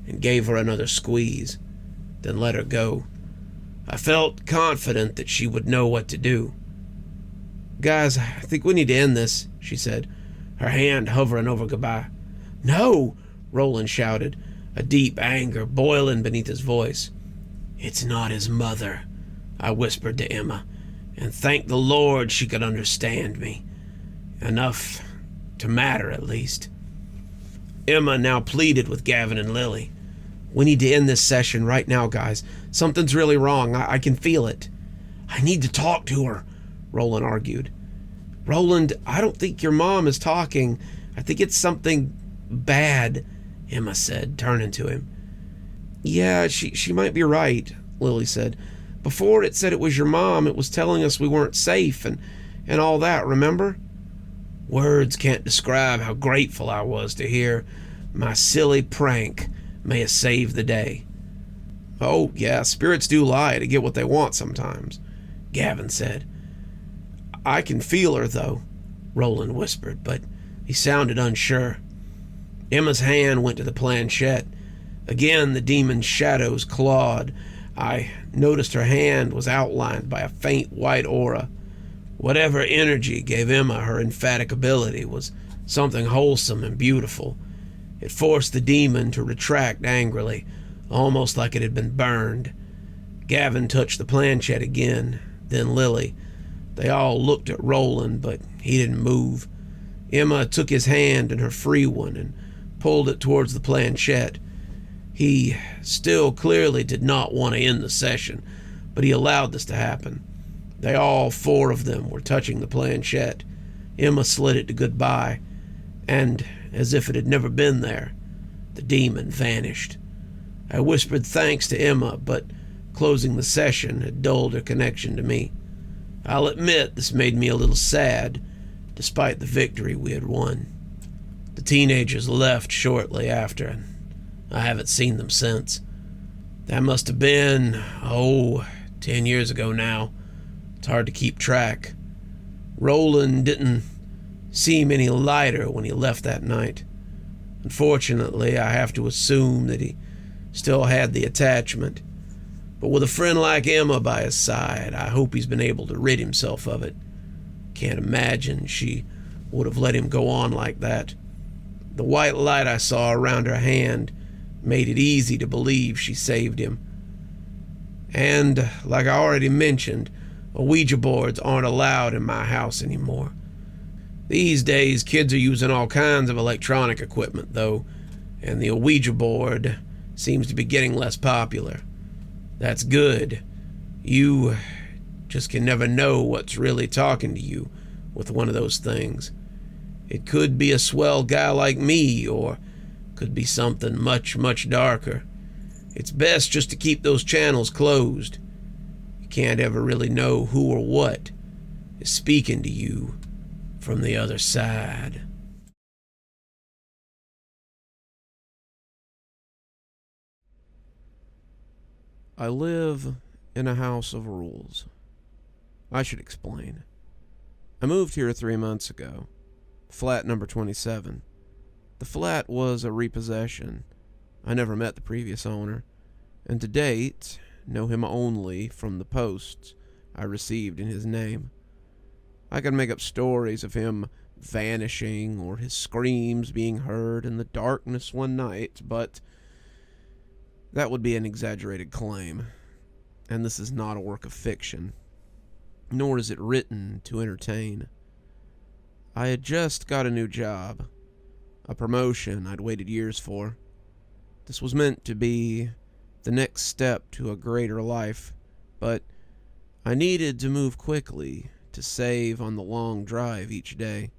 and gave her another squeeze, then let her go. I felt confident that she would know what to do. "Guys, I think we need to end this," she said, her hand hovering over goodbye. "No!" Roland shouted, a deep anger boiling beneath his voice. "It's not his mother," I whispered to Emma, and thank the Lord she could understand me. Enough to matter, at least. Emma now pleaded with Gavin and Lily. "We need to end this session right now, guys. Something's really wrong. I can feel it." "I need to talk to her," Roland argued. "Roland, I don't think your mom is talking. I think it's something bad," Emma said, turning to him. "Yeah, she might be right," Lily said. Before it said it was your mom, it was telling us we weren't safe and all that, remember? Words can't describe how grateful I was to hear my silly prank may have saved the day. Oh, yeah, spirits do lie to get what they want sometimes, Gavin said. I can feel her, though, Roland whispered, but he sounded unsure. Emma's hand went to the planchette. Again, the demon's shadows clawed. I noticed her hand was outlined by a faint white aura. Whatever energy gave Emma her emphatic ability was something wholesome and beautiful. It forced the demon to retract angrily, almost like it had been burned. Gavin touched the planchette again, then Lily. They all looked at Roland, but he didn't move. Emma took his hand in her free one and pulled it towards the planchette. He still clearly did not want to end the session, but he allowed this to happen. They all four of them were touching the planchette. Emma slid it to goodbye, and as if it had never been there, the demon vanished. I whispered thanks to Emma, but closing the session had dulled her connection to me. I'll admit this made me a little sad, despite the victory we had won. The teenagers left shortly after, and I haven't seen them since. That must have been, 10 years ago now. It's hard to keep track. Roland didn't seem any lighter when he left that night. Unfortunately, I have to assume that he still had the attachment. But with a friend like Emma by his side, I hope he's been able to rid himself of it. Can't imagine she would have let him go on like that. The white light I saw around her hand made it easy to believe she saved him. And, like I already mentioned, Ouija boards aren't allowed in my house anymore. These days, kids are using all kinds of electronic equipment, though, and the Ouija board seems to be getting less popular. That's good. You just can never know what's really talking to you with one of those things. It could be a swell guy like me, or could be something much, much darker. It's best just to keep those channels closed. You can't ever really know who or what is speaking to you from the other side. I live in a house of rules. I should explain. I moved here 3 months ago. Flat number 27. The flat was a repossession. I never met the previous owner, and to date, know him only from the posts I received in his name. I could make up stories of him vanishing or his screams being heard in the darkness one night, but that would be an exaggerated claim, and this is not a work of fiction, nor is it written to entertain. I had just got a new job, a promotion I'd waited years for. This was meant to be the next step to a greater life, but I needed to move quickly to save on the long drive each day.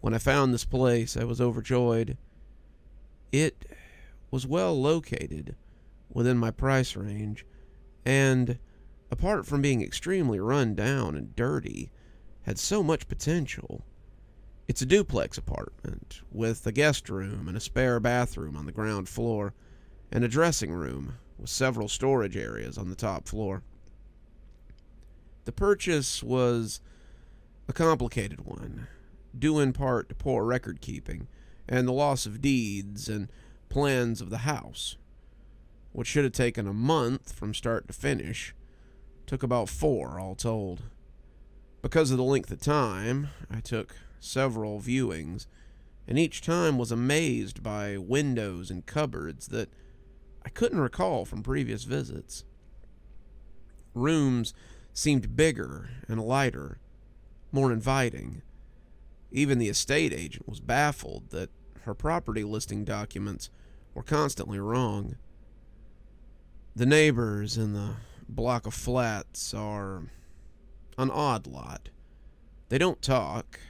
When I found this place, I was overjoyed. It was well located within my price range, and apart from being extremely run down and dirty, had so much potential. It's a duplex apartment with a guest room and a spare bathroom on the ground floor, and a dressing room with several storage areas on the top floor. The purchase was a complicated one, due in part to poor record keeping and the loss of deeds and plans of the house. What should have taken a month from start to finish took about 4 all told. Because of the length of time, I took several viewings, and each time was amazed by windows and cupboards that I couldn't recall from previous visits. Rooms seemed bigger and lighter, more inviting. Even the estate agent was baffled that her property listing documents were constantly wrong. The neighbors in the block of flats are an odd lot. They don't talk.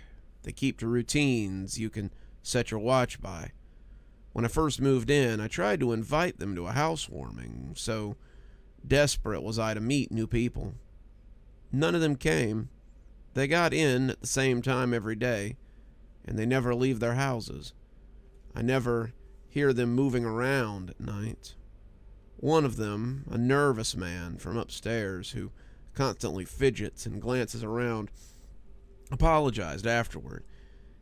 They keep to routines you can set your watch by. When I first moved in, I tried to invite them to a housewarming, so Desperate was I to meet new people. None of them came. They got in at the same time every day, and they never leave their houses. I never hear them moving around at night. One of them, a nervous man from upstairs who constantly fidgets and glances around, apologized afterward.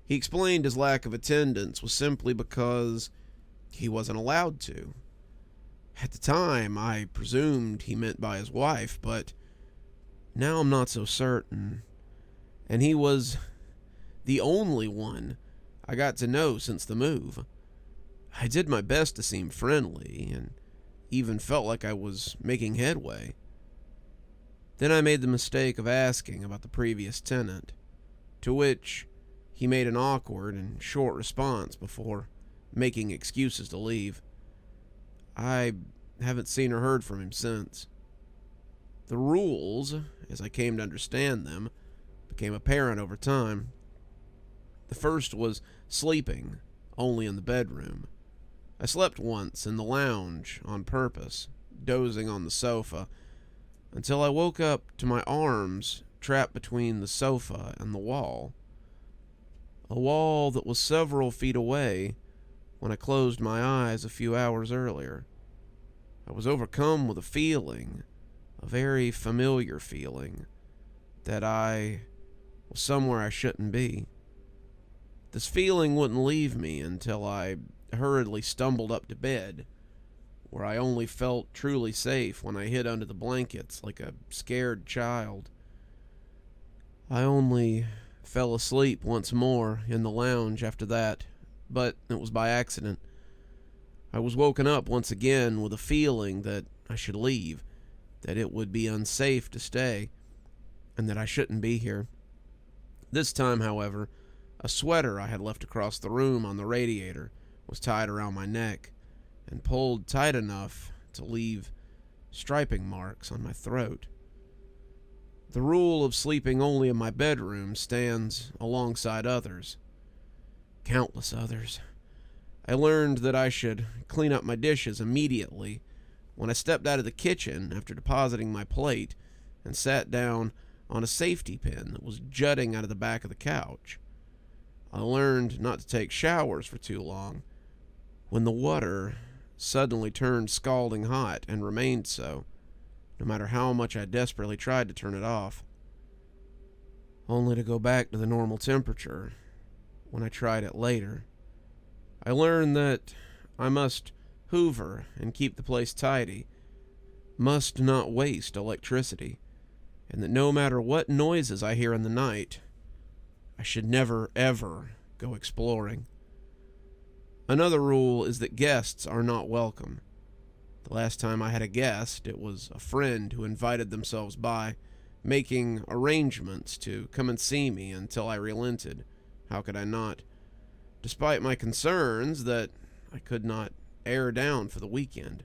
He explained his lack of attendance was simply because he wasn't allowed to. At the time, I presumed he meant by his wife, but now I'm not so certain. And he was the only one I got to know since the move. I did my best to seem friendly, and even felt like I was making headway. Then I made the mistake of asking about the previous tenant, to which he made an awkward and short response before making excuses to leave. I haven't seen or heard from him since. The rules, as I came to understand them, became apparent over time. The first was sleeping only in the bedroom. I slept once in the lounge on purpose, dozing on the sofa, until I woke up to my arms trapped between the sofa and the wall. A wall that was several feet away when I closed my eyes a few hours earlier. I was overcome with a feeling, a very familiar feeling, that I was somewhere I shouldn't be. This feeling wouldn't leave me until I hurriedly stumbled up to bed, where I only felt truly safe when I hid under the blankets like a scared child. I only fell asleep once more in the lounge after that, but it was by accident. I was woken up once again with a feeling that I should leave, that it would be unsafe to stay, and that I shouldn't be here. This time, however, a sweater I had left across the room on the radiator was tied around my neck and pulled tight enough to leave striping marks on my throat. The rule of sleeping only in my bedroom stands alongside others. Countless others. I learned that I should clean up my dishes immediately when I stepped out of the kitchen after depositing my plate and sat down on a safety pin that was jutting out of the back of the couch. I learned not to take showers for too long when the water suddenly turned scalding hot and remained so, no matter how much I desperately tried to turn it off, only to go back to the normal temperature when I tried it later. I learned that I must hoover and keep the place tidy, must not waste electricity, and that no matter what noises I hear in the night, I should never, ever go exploring. Another rule is that guests are not welcome. The last time I had a guest, it was a friend who invited themselves by, making arrangements to come and see me until I relented. How could I not? Despite my concerns that I could not air down for the weekend.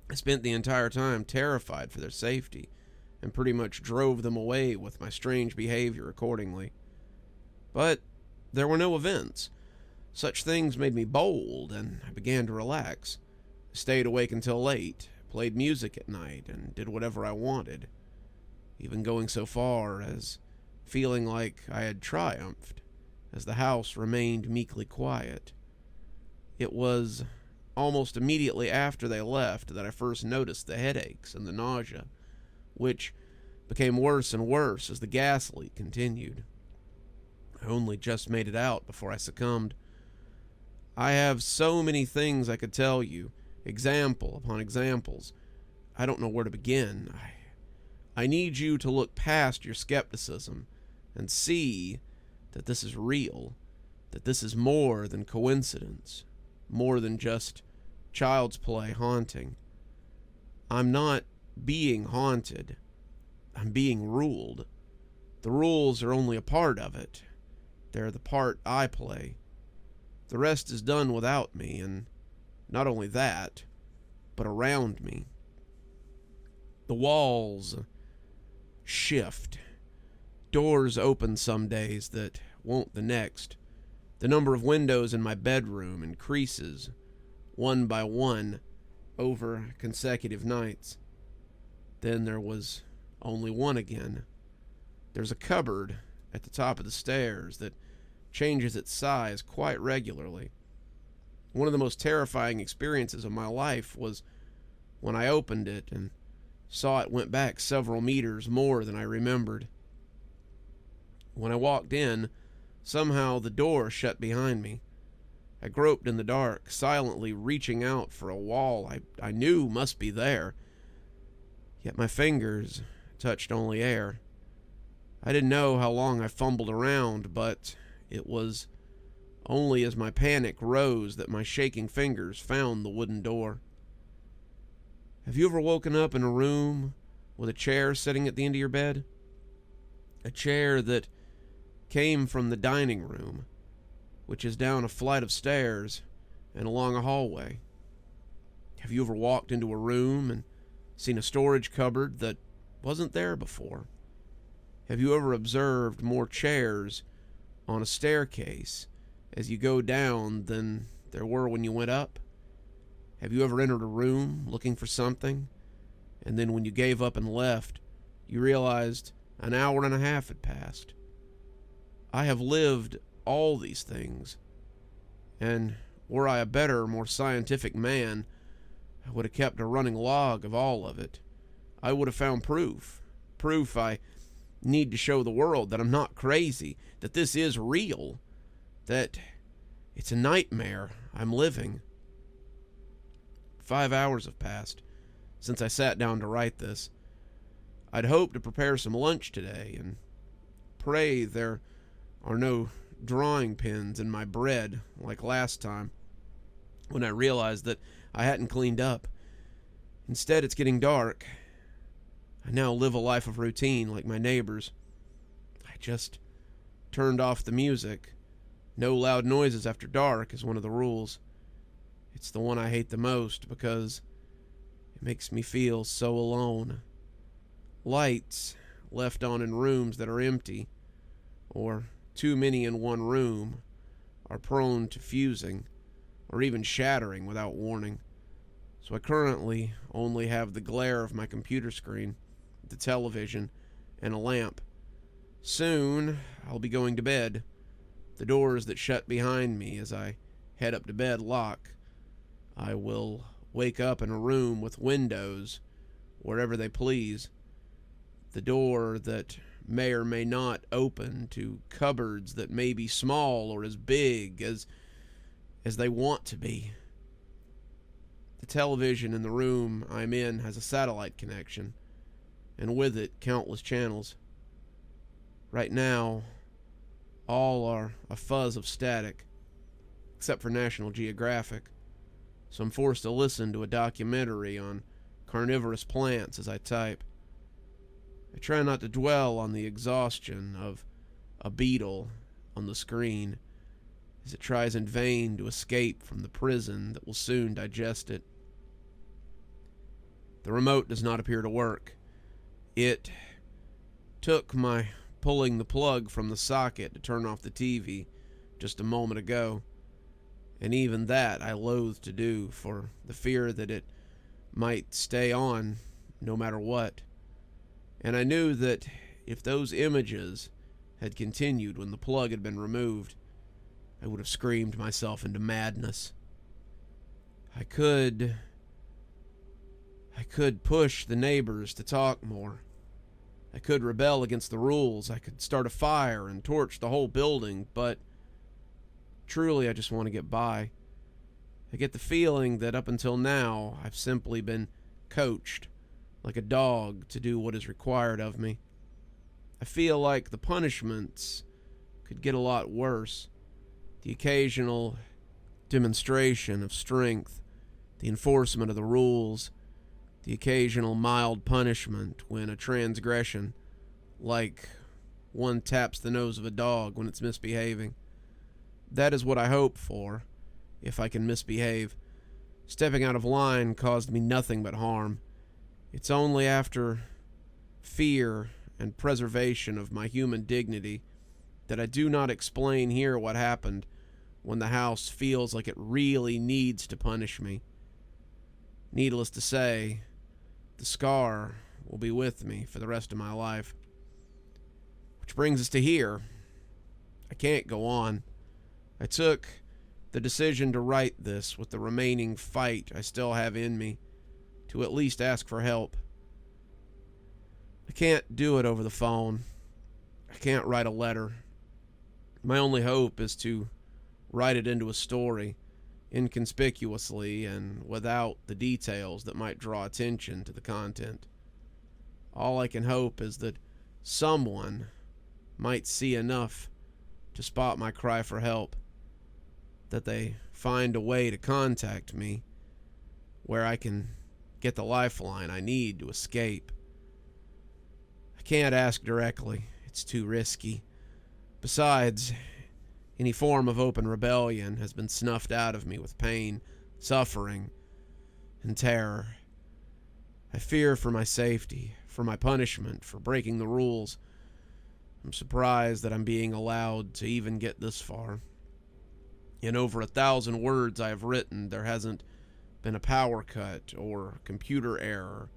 I spent the entire time terrified for their safety, and pretty much drove them away with my strange behavior accordingly. But there were no events. Such things made me bold, and I began to relax. I stayed awake until late, played music at night, and did whatever I wanted, even going so far as feeling like I had triumphed, as the house remained meekly quiet. It was almost immediately after they left that I first noticed the headaches and the nausea, which became worse and worse as the gas leak continued. I only just made it out before I succumbed. I have so many things I could tell you, example upon examples. I don't know where to begin. I need you to look past your skepticism and see that this is real, that this is more than coincidence, more than just child's play haunting. I'm not being haunted. I'm being ruled. The rules are only a part of it. They're the part I play. The rest is done without me, and not only that, but around me. The walls shift. Doors open some days that won't the next. The number of windows in my bedroom increases, one by one, over consecutive nights. Then there was only one again. There's a cupboard at the top of the stairs that changes its size quite regularly. One of the most terrifying experiences of my life was when I opened it and saw it went back several meters more than I remembered. When I walked in, somehow the door shut behind me. I groped in the dark, silently reaching out for a wall I knew must be there. Yet my fingers touched only air. I didn't know how long I fumbled around, but it was only as my panic rose that my shaking fingers found the wooden door. Have you ever woken up in a room with a chair sitting at the end of your bed? A chair that came from the dining room, which is down a flight of stairs and along a hallway. Have you ever walked into a room and seen a storage cupboard that wasn't there before? Have you ever observed more chairs on a staircase as you go down than there were when you went up? Have you ever entered a room looking for something, and then when you gave up and left, you realized an hour and a half had passed? I have lived all these things, and were I a better, more scientific man, I would have kept a running log of all of it. I would have found proof I need to show the world that I'm not crazy, that this is real, that it's a nightmare I'm living. 5 hours have passed since I sat down to write this. I'd hoped to prepare some lunch today and pray there are no drawing pins in my bread like last time when I realized that I hadn't cleaned up. Instead, it's getting dark. I now live a life of routine like my neighbors. I just turned off the music. No loud noises after dark is one of the rules. It's the one I hate the most because it makes me feel so alone. Lights left on in rooms that are empty, or too many in one room, are prone to fusing, or even shattering without warning. So I currently only have the glare of my computer screen, the television, and a lamp. Soon I'll be going to bed. The doors that shut behind me as I head up to bed lock. I will wake up in a room with windows wherever they please. The door that may or may not open to cupboards that may be small or as big as they want to be. The television in the room I'm in has a satellite connection, and with it countless channels. Right now, all are a fuzz of static, except for National Geographic, so I'm forced to listen to a documentary on carnivorous plants as I type. I try not to dwell on the exhaustion of a beetle on the screen as it tries in vain to escape from the prison that will soon digest it. The remote does not appear to work. It took my pulling the plug from the socket to turn off the TV just a moment ago, and even that I loathe to do for the fear that it might stay on no matter what. And I knew that if those images had continued when the plug had been removed, I would have screamed myself into madness. I could push the neighbors to talk more. I could rebel against the rules. I could start a fire and torch the whole building, but truly I just want to get by. I get the feeling that up until now I've simply been coached like a dog to do what is required of me. I feel like the punishments could get a lot worse. The occasional demonstration of strength, the enforcement of the rules, the occasional mild punishment when a transgression, like one taps the nose of a dog when it's misbehaving. That is what I hope for, if I can misbehave. Stepping out of line caused me nothing but harm. It's only after fear and preservation of my human dignity that I do not explain here what happened when the house feels like it really needs to punish me. Needless to say, the scar will be with me for the rest of my life. Which brings us to here. I can't go on. I took the decision to write this with the remaining fight I still have in me, to at least ask for help. I can't do it over the phone. I can't write a letter. My only hope is to write it into a story, inconspicuously and without the details that might draw attention to the content. All I can hope is that someone might see enough to spot my cry for help, that they find a way to contact me where I can get the lifeline I need to escape. I can't ask directly. It's too risky. Besides, any form of open rebellion has been snuffed out of me with pain, suffering, and terror. I fear for my safety, for my punishment, for breaking the rules. I'm surprised that I'm being allowed to even get this far. In over 1,000 words I have written, there hasn't been a power cut or computer error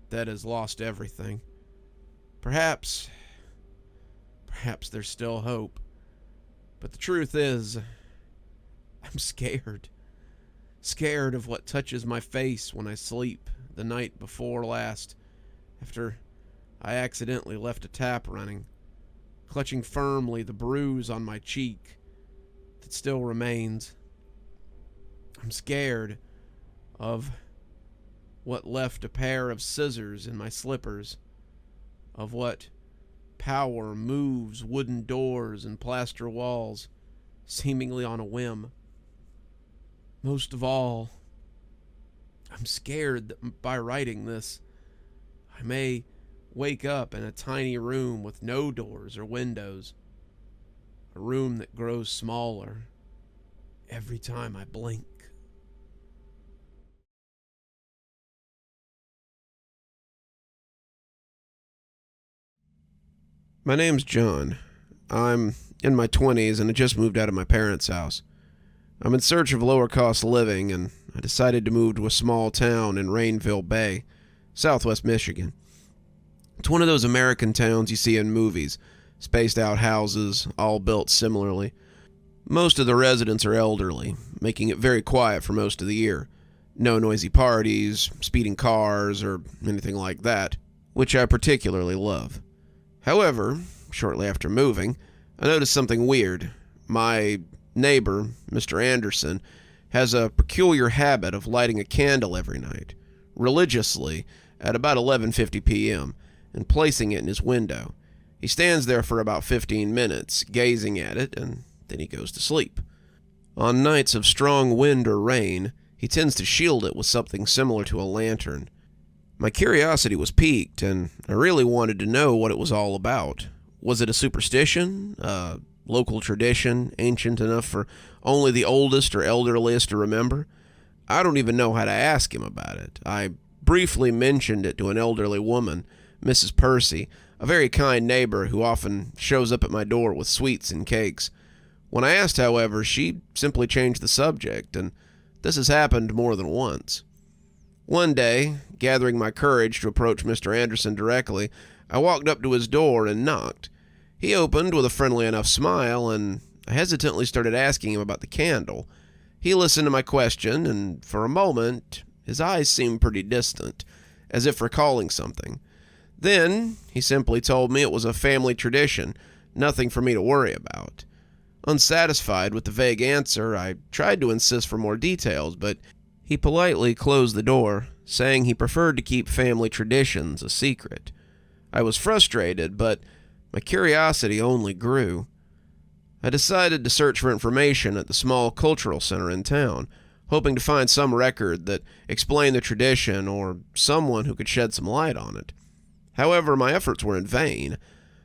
that has lost everything. Perhaps there's still hope. But the truth is, I'm scared. Scared of what touches my face when I sleep the night before last, after I accidentally left a tap running, clutching firmly the bruise on my cheek that still remains. I'm scared of what left a pair of scissors in my slippers, of what power moves wooden doors and plaster walls, seemingly on a whim. Most of all, I'm scared that by writing this, I may wake up in a tiny room with no doors or windows, a room that grows smaller every time I blink. My name's John. I'm in my 20s and I just moved out of my parents' house. I'm in search of lower cost living, and I decided to move to a small town in Rainville Bay, southwest Michigan. It's one of those American towns you see in movies, spaced out houses, all built similarly. Most of the residents are elderly, making it very quiet for most of the year. No noisy parties, speeding cars, or anything like that, which I particularly love. However, shortly after moving, I noticed something weird. My neighbor, Mr. Anderson, has a peculiar habit of lighting a candle every night, religiously, at about 11:50 p.m., and placing it in his window. He stands there for about 15 minutes, gazing at it, and then he goes to sleep. On nights of strong wind or rain, he tends to shield it with something similar to a lantern. My curiosity was piqued, and I really wanted to know what it was all about. Was it a superstition? A local tradition, ancient enough for only the oldest or elderliest to remember? I don't even know how to ask him about it. I briefly mentioned it to an elderly woman, Mrs. Percy, a very kind neighbor who often shows up at my door with sweets and cakes. When I asked, however, she simply changed the subject, and this has happened more than once. One day, gathering my courage to approach Mr. Anderson directly, I walked up to his door and knocked. He opened with a friendly enough smile, and I hesitantly started asking him about the candle. He listened to my question, and for a moment, his eyes seemed pretty distant, as if recalling something. Then, he simply told me it was a family tradition, nothing for me to worry about. Unsatisfied with the vague answer, I tried to insist for more details, but he politely closed the door, saying he preferred to keep family traditions a secret. I was frustrated, but my curiosity only grew. I decided to search for information at the small cultural center in town, hoping to find some record that explained the tradition or someone who could shed some light on it. However, my efforts were in vain.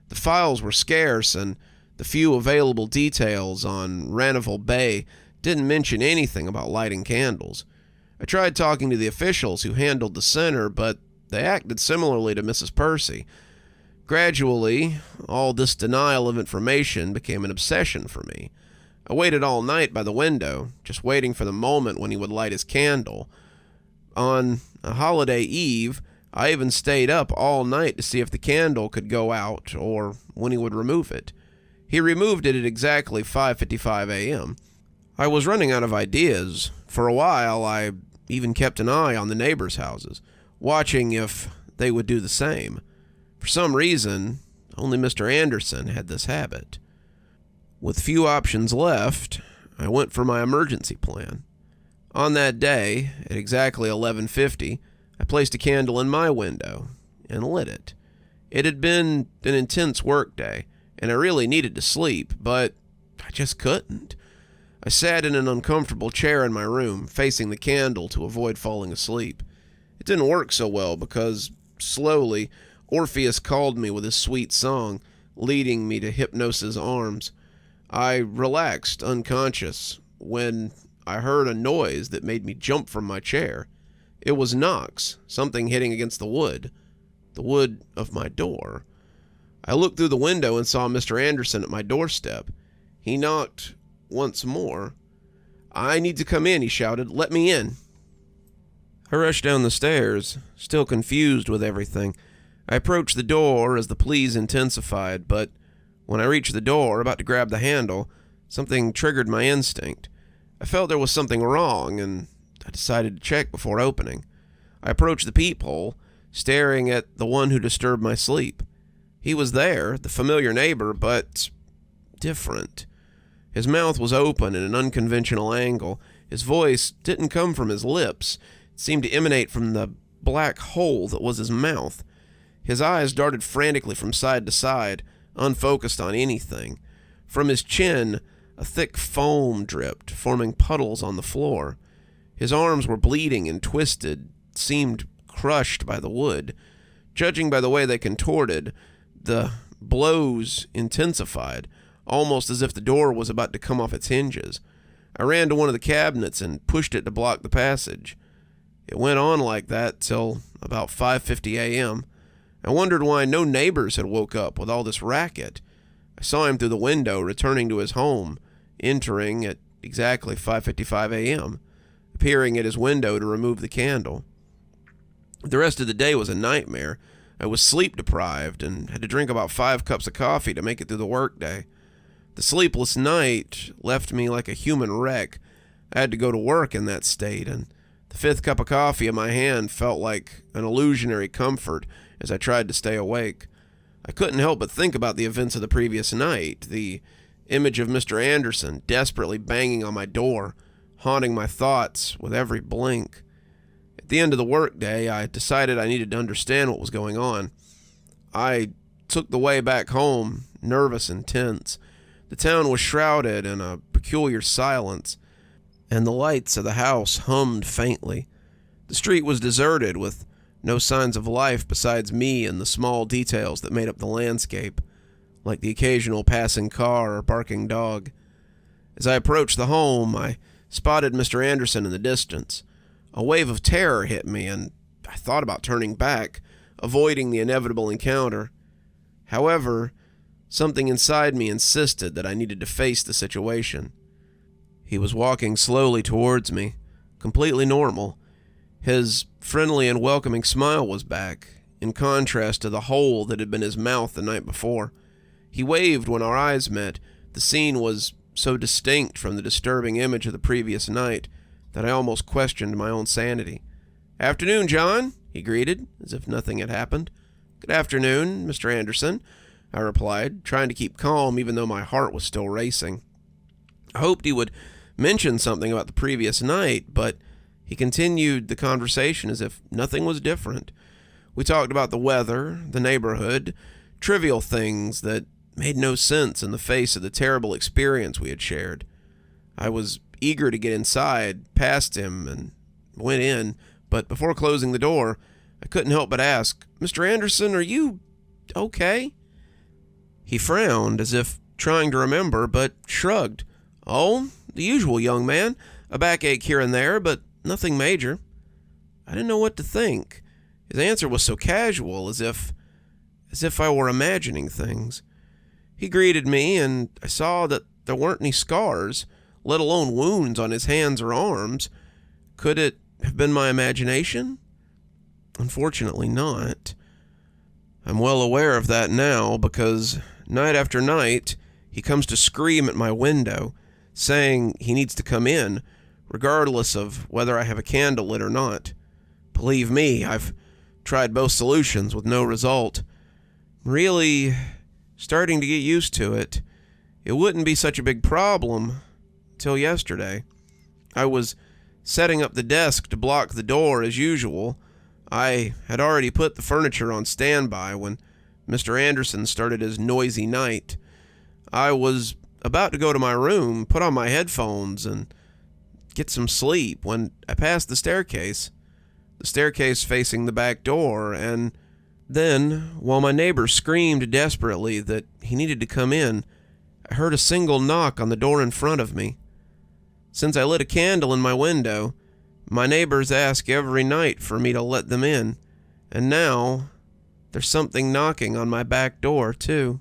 The files were scarce, and the few available details on Rainville Bay didn't mention anything about lighting candles. I tried talking to the officials who handled the center, but they acted similarly to Mrs. Percy. Gradually, all this denial of information became an obsession for me. I waited all night by the window, just waiting for the moment when he would light his candle. On a holiday eve, I even stayed up all night to see if the candle could go out or when he would remove it. He removed it at exactly 5:55 a.m. I was running out of ideas. For a while, I even kept an eye on the neighbors' houses, watching if they would do the same. For some reason, only Mr. Anderson had this habit. With few options left, I went for my emergency plan. On that day, at exactly 11:50, I placed a candle in my window and lit it. It had been an intense work day, and I really needed to sleep, but I just couldn't. I sat in an uncomfortable chair in my room, facing the candle to avoid falling asleep. It didn't work so well because, slowly, Orpheus called me with his sweet song, leading me to Hypnos's arms. I relaxed, unconscious, when I heard a noise that made me jump from my chair. It was knocks, something hitting against the wood of my door. I looked through the window and saw Mr. Anderson at my doorstep. He knocked once more. "I need to come in," he shouted. "Let me in." I rushed down the stairs, still confused with everything. I approached the door as the pleas intensified, but when I reached the door, about to grab the handle, something triggered my instinct. I felt there was something wrong, and I decided to check before opening. I approached the peephole, staring at the one who disturbed my sleep. He was there, the familiar neighbor, but different. His mouth was open at an unconventional angle. His voice didn't come from his lips. It seemed to emanate from the black hole that was his mouth. His eyes darted frantically from side to side, unfocused on anything. From his chin, a thick foam dripped, forming puddles on the floor. His arms were bleeding and twisted, seemed crushed by the wood. Judging by the way they contorted, the blows intensified, almost as if the door was about to come off its hinges. I ran to one of the cabinets and pushed it to block the passage. It went on like that till about 5:50 a.m. I wondered why no neighbors had woke up with all this racket. I saw him through the window returning to his home, entering at exactly 5:55 a.m., appearing at his window to remove the candle. The rest of the day was a nightmare. I was sleep-deprived and had to drink about 5 cups of coffee to make it through the workday. The sleepless night left me like a human wreck. I had to go to work in that state, and the 5th cup of coffee in my hand felt like an illusionary comfort as I tried to stay awake. I couldn't help but think about the events of the previous night, the image of Mr. Anderson desperately banging on my door, haunting my thoughts with every blink. At the end of the workday, I decided I needed to understand what was going on. I took the way back home, nervous and tense. The town was shrouded in a peculiar silence, and the lights of the house hummed faintly. The street was deserted, with no signs of life besides me and the small details that made up the landscape, like the occasional passing car or barking dog. As I approached the home, I spotted Mr. Anderson in the distance. A wave of terror hit me, and I thought about turning back, avoiding the inevitable encounter. However, something inside me insisted that I needed to face the situation. He was walking slowly towards me, completely normal. His friendly and welcoming smile was back, in contrast to the hole that had been his mouth the night before. He waved when our eyes met. The scene was so distinct from the disturbing image of the previous night that I almost questioned my own sanity. "Afternoon, John," he greeted, as if nothing had happened. "Good afternoon, Mr. Anderson," I replied, trying to keep calm even though my heart was still racing. I hoped he would mention something about the previous night, but he continued the conversation as if nothing was different. We talked about the weather, the neighborhood, trivial things that made no sense in the face of the terrible experience we had shared. I was eager to get inside, past him, and went in, but before closing the door, I couldn't help but ask, "Mr. Anderson, are you okay?" He frowned, as if trying to remember, but shrugged. "Oh, the usual, young man. A backache here and there, but nothing major." I didn't know what to think. His answer was so casual, as if I were imagining things. He greeted me, and I saw that there weren't any scars, let alone wounds on his hands or arms. Could it have been my imagination? Unfortunately not. I'm well aware of that now because night after night, he comes to scream at my window, saying he needs to come in, regardless of whether I have a candle lit or not. Believe me, I've tried both solutions with no result. Really starting to get used to it. It wouldn't be such a big problem till yesterday. I was setting up the desk to block the door as usual. I had already put the furniture on standby when Mr. Anderson started his noisy night. I was about to go to my room, put on my headphones, and get some sleep when I passed the staircase facing the back door, and then, while my neighbor screamed desperately that he needed to come in, I heard a single knock on the door in front of me. Since I lit a candle in my window, my neighbors ask every night for me to let them in, and now there's something knocking on my back door, too.